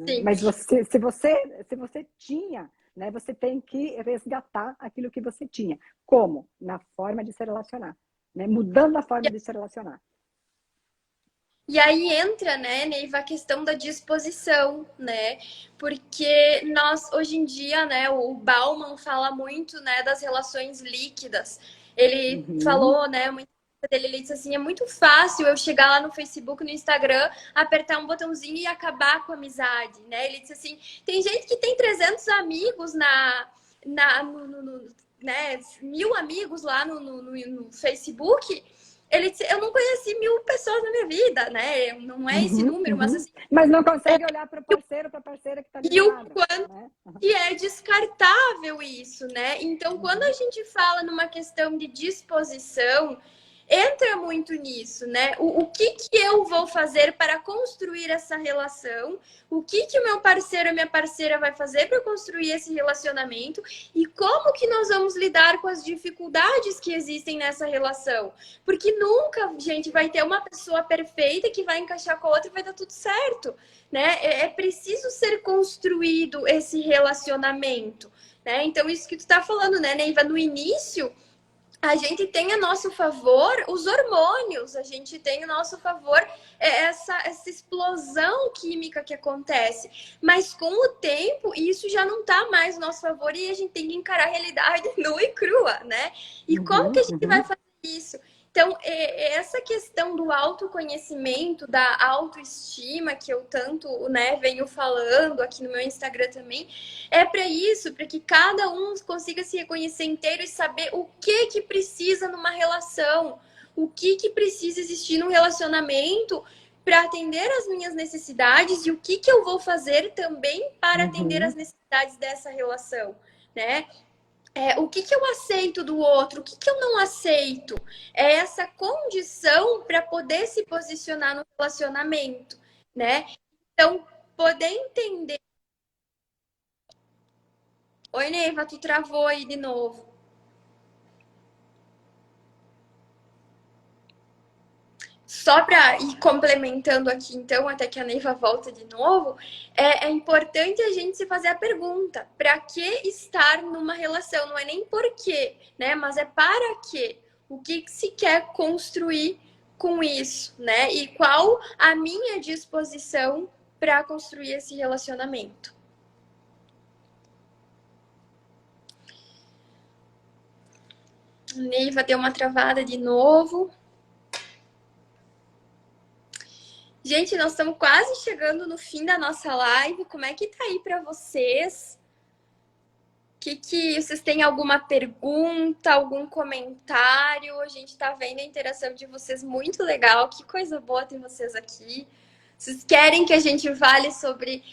sim. Mas se você tinha, né, você tem que resgatar aquilo que você tinha. Como? Na forma de se relacionar, né? Mudando a forma de se relacionar. E aí entra, né, Neiva, a questão da disposição, né? Porque nós, hoje em dia, né, o Bauman fala muito, né, das relações líquidas. Ele Uhum. falou, né, muito dele, ele disse assim, é muito fácil eu chegar lá no Facebook, no Instagram, apertar um botãozinho e acabar com a amizade, né? Ele disse assim, tem gente que tem 300 amigos né, 1000 amigos lá no Facebook. Ele disse, eu não conheci 1000 pessoas na minha vida, né? Não é esse Uhum, número, mas uhum. assim, Mas não consegue olhar para o parceiro, para a parceira que está ali e do o lado, quanto né? Uhum. que é descartável isso, né? Então, quando a Uhum. gente fala numa questão de disposição, entra muito nisso, né? O que que eu vou fazer para construir essa relação? O que que o meu parceiro ou minha parceira vai fazer para construir esse relacionamento? E como que nós vamos lidar com as dificuldades que existem nessa relação? Porque nunca, gente, vai ter uma pessoa perfeita que vai encaixar com a outra e vai dar tudo certo, né? É preciso ser construído esse relacionamento, né? Então, isso que tu tá falando, né, Neiva? No início, a gente tem a nosso favor os hormônios, a gente tem a nosso favor essa explosão química que acontece. Mas com o tempo, isso já não está mais no nosso favor e a gente tem que encarar a realidade nua e crua, né? E como que a gente vai fazer isso? Então, essa questão do autoconhecimento, da autoestima, que eu tanto, né, venho falando aqui no meu Instagram também, é para isso, para que cada um consiga se reconhecer inteiro e saber o que precisa numa relação, o que precisa existir num relacionamento para atender as minhas necessidades e o que eu vou fazer também para atender as necessidades dessa relação, né? O que eu aceito do outro, o que eu não aceito. É essa condição para poder se posicionar no relacionamento, né? Então, poder entender. Oi, Neiva, tu travou aí de novo. Só para ir complementando aqui, então, até que a Neiva volta de novo, é importante a gente se fazer a pergunta: para que estar numa relação? Não é nem por quê, né? Mas é para quê? O que se quer construir com isso, né? E qual a minha disposição para construir esse relacionamento? Neiva deu uma travada de novo. Gente, nós estamos quase chegando no fim da nossa live. Como é que tá aí para vocês? Que vocês têm alguma pergunta, algum comentário? A gente tá vendo a interação de vocês muito legal. Que coisa boa ter vocês aqui. Vocês querem que a gente fale sobre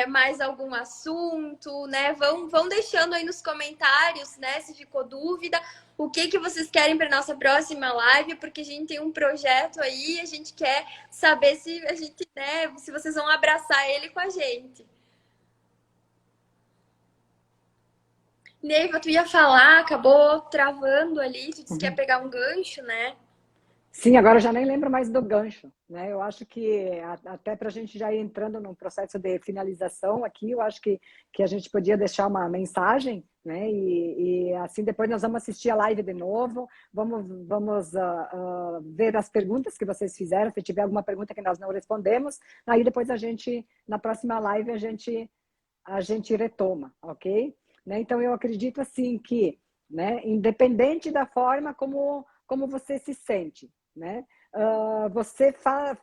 mais algum assunto, né? Vão deixando aí nos comentários, né? Se ficou dúvida, o que vocês querem para nossa próxima live, porque a gente tem um projeto aí, a gente quer saber se a gente, né? Se vocês vão abraçar ele com a gente. Neiva, tu ia falar, acabou travando ali, tu disse que ia pegar um gancho, né? Sim, agora eu já nem lembro mais do gancho, né? Eu acho que até para a gente já ir entrando num processo de finalização aqui, eu acho que a gente podia deixar uma mensagem, né? E assim depois nós vamos assistir a live de novo, vamos ver as perguntas que vocês fizeram, se tiver alguma pergunta que nós não respondemos, aí depois a gente, na próxima live, a gente retoma, ok? Né? Então eu acredito assim que, né, independente da forma como você se sente, né? Você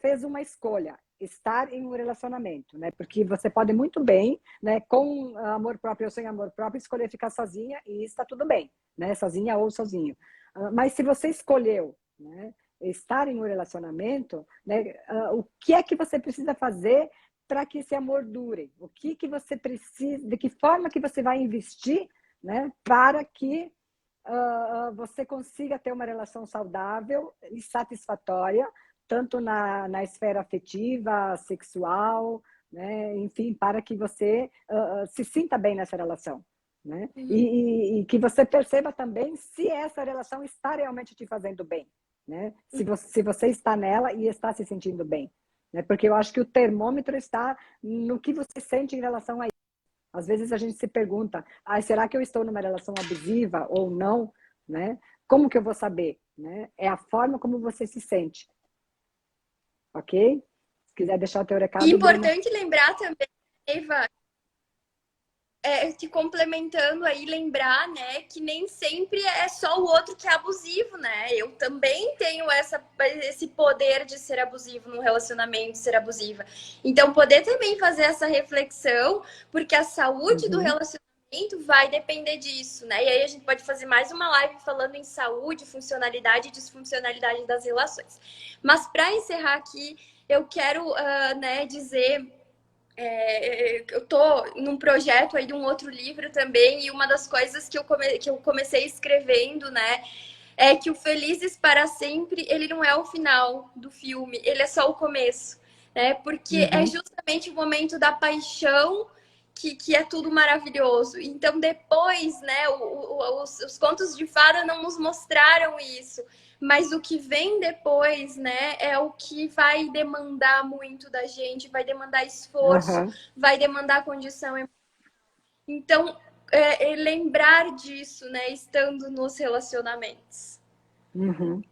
fez uma escolha, estar em um relacionamento, né? Porque você pode muito bem, né, com amor próprio ou sem amor próprio, escolher ficar sozinha e está tudo bem, né? Sozinha ou sozinho. Mas se você escolheu, né, estar em um relacionamento, né, o que é que você precisa fazer para que esse amor dure? O que você precisa, de que forma que você vai investir, né, para que você consiga ter uma relação saudável e satisfatória, tanto na esfera afetiva, sexual, né? Enfim, para que você se sinta bem nessa relação. Né? E que você perceba também se essa relação está realmente te fazendo bem. Né? Se você está nela e está se sentindo bem. Né? Porque eu acho que o termômetro está no que você sente em relação a isso. Às vezes a gente se pergunta, será que eu estou numa relação abusiva ou não? Né? Como que eu vou saber? Né? É a forma como você se sente. Ok? Se quiser deixar o teu recado, E importante Bruna. lembrar também, Eva, te complementando aí, lembrar, né, que nem sempre é só o outro que é abusivo, né? Eu também tenho esse poder de ser abusivo num relacionamento, ser abusiva. Então, poder também fazer essa reflexão, porque a saúde do relacionamento vai depender disso, né? E aí a gente pode fazer mais uma live falando em saúde, funcionalidade e disfuncionalidade das relações. Mas para encerrar aqui, eu quero, né, dizer eu tô num projeto aí de um outro livro também, e uma das coisas que eu comecei escrevendo, né, é que o Felizes para Sempre, ele não é o final do filme, ele é só o começo, né? Porque é Uhum. justamente o momento da paixão que é tudo maravilhoso. Então, depois, né, os contos de fada não nos mostraram isso. Mas o que vem depois, né, é o que vai demandar muito da gente, vai demandar esforço, Aham. vai demandar condição. Então, lembrar disso, né, estando nos relacionamentos. Uhum.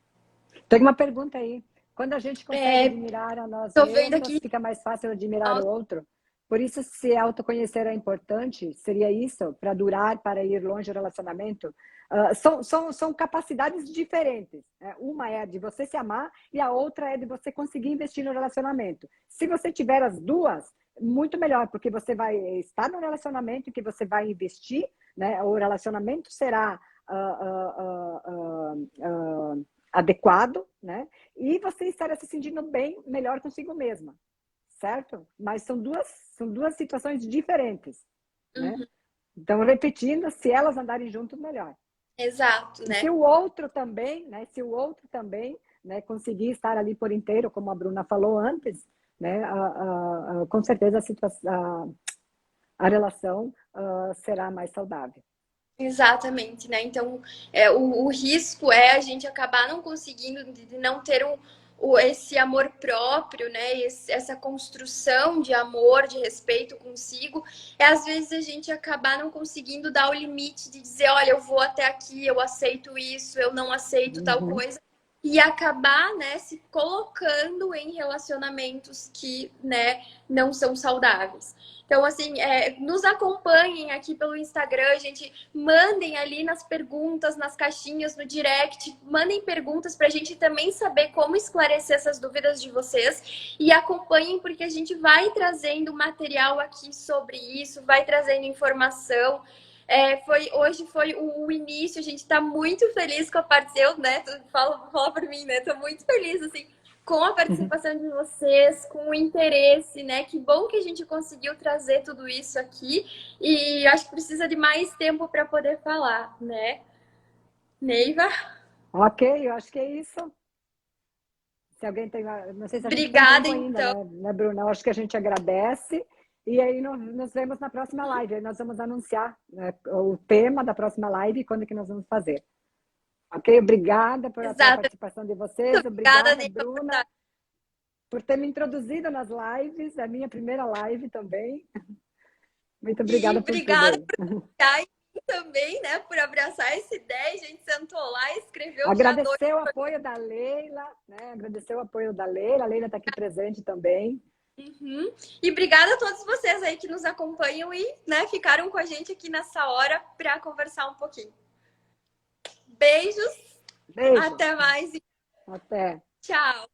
Tem uma pergunta aí. Quando a gente consegue É, admirar a nós tô vendo mesmas, aqui. fica mais fácil admirar o outro. Por isso, se autoconhecer é importante, seria isso? Para durar, para ir longe do relacionamento? São capacidades diferentes, né? Uma é de você se amar e a outra é de você conseguir investir no relacionamento. Se você tiver as duas, muito melhor, porque você vai estar no relacionamento que você vai investir, né? O relacionamento será adequado, né? E você estará se sentindo bem, melhor consigo mesma, certo? Mas são duas situações diferentes, né? Uhum, Então, repetindo, se elas andarem juntos, melhor. exato, E se né? o outro também, né? Se o outro também, né? Conseguir estar ali por inteiro, como a Bruna falou antes, né? Com certeza a relação será mais saudável. Exatamente, né? Então, o risco é a gente acabar não conseguindo, de não ter esse amor próprio, né? Essa construção de amor, de respeito consigo. É às vezes a gente acabar não conseguindo dar o limite de dizer, olha, eu vou até aqui, eu aceito isso, eu não aceito tal Uhum. coisa. E acabar, né, se colocando em relacionamentos que, né, não são saudáveis. Então, assim, nos acompanhem aqui pelo Instagram, gente. Mandem ali nas perguntas, nas caixinhas, no direct. Mandem perguntas para a gente também saber como esclarecer essas dúvidas de vocês. E acompanhem, porque a gente vai trazendo material aqui sobre isso, vai trazendo informação. Hoje foi o início, a gente está muito feliz com a participação, né? Fala por mim, né? Tô muito feliz, assim, com a participação de vocês, com o interesse, né? Que bom que a gente conseguiu trazer tudo isso aqui e acho que precisa de mais tempo para poder falar, né? Neiva, Ok, eu acho que é isso. Se alguém tem, não sei se a gente tem obrigada tempo ainda, então. né, Bruna? Eu acho que a gente agradece e aí nos vemos na próxima live. Aí nós vamos anunciar, né, o tema da próxima live e quando que nós vamos fazer. Ok? Obrigada pela Exato. participação de Muito vocês. obrigada, Obrigada, Neiva, por Bruna, estar. por ter me introduzido nas lives. É a minha primeira live também. Muito E obrigada por tudo obrigada aí. por estar também, né? Por abraçar essa ideia. A gente sentou lá e escreveu dia 2. Agradecer o apoio da Leila, né? Agradecer o apoio da Leila. A Leila está aqui presente também. Uhum. E obrigada a todos vocês aí que nos acompanham e, né, ficaram com a gente aqui nessa hora para conversar um pouquinho. Beijos, Beijos. até mais e Até. tchau.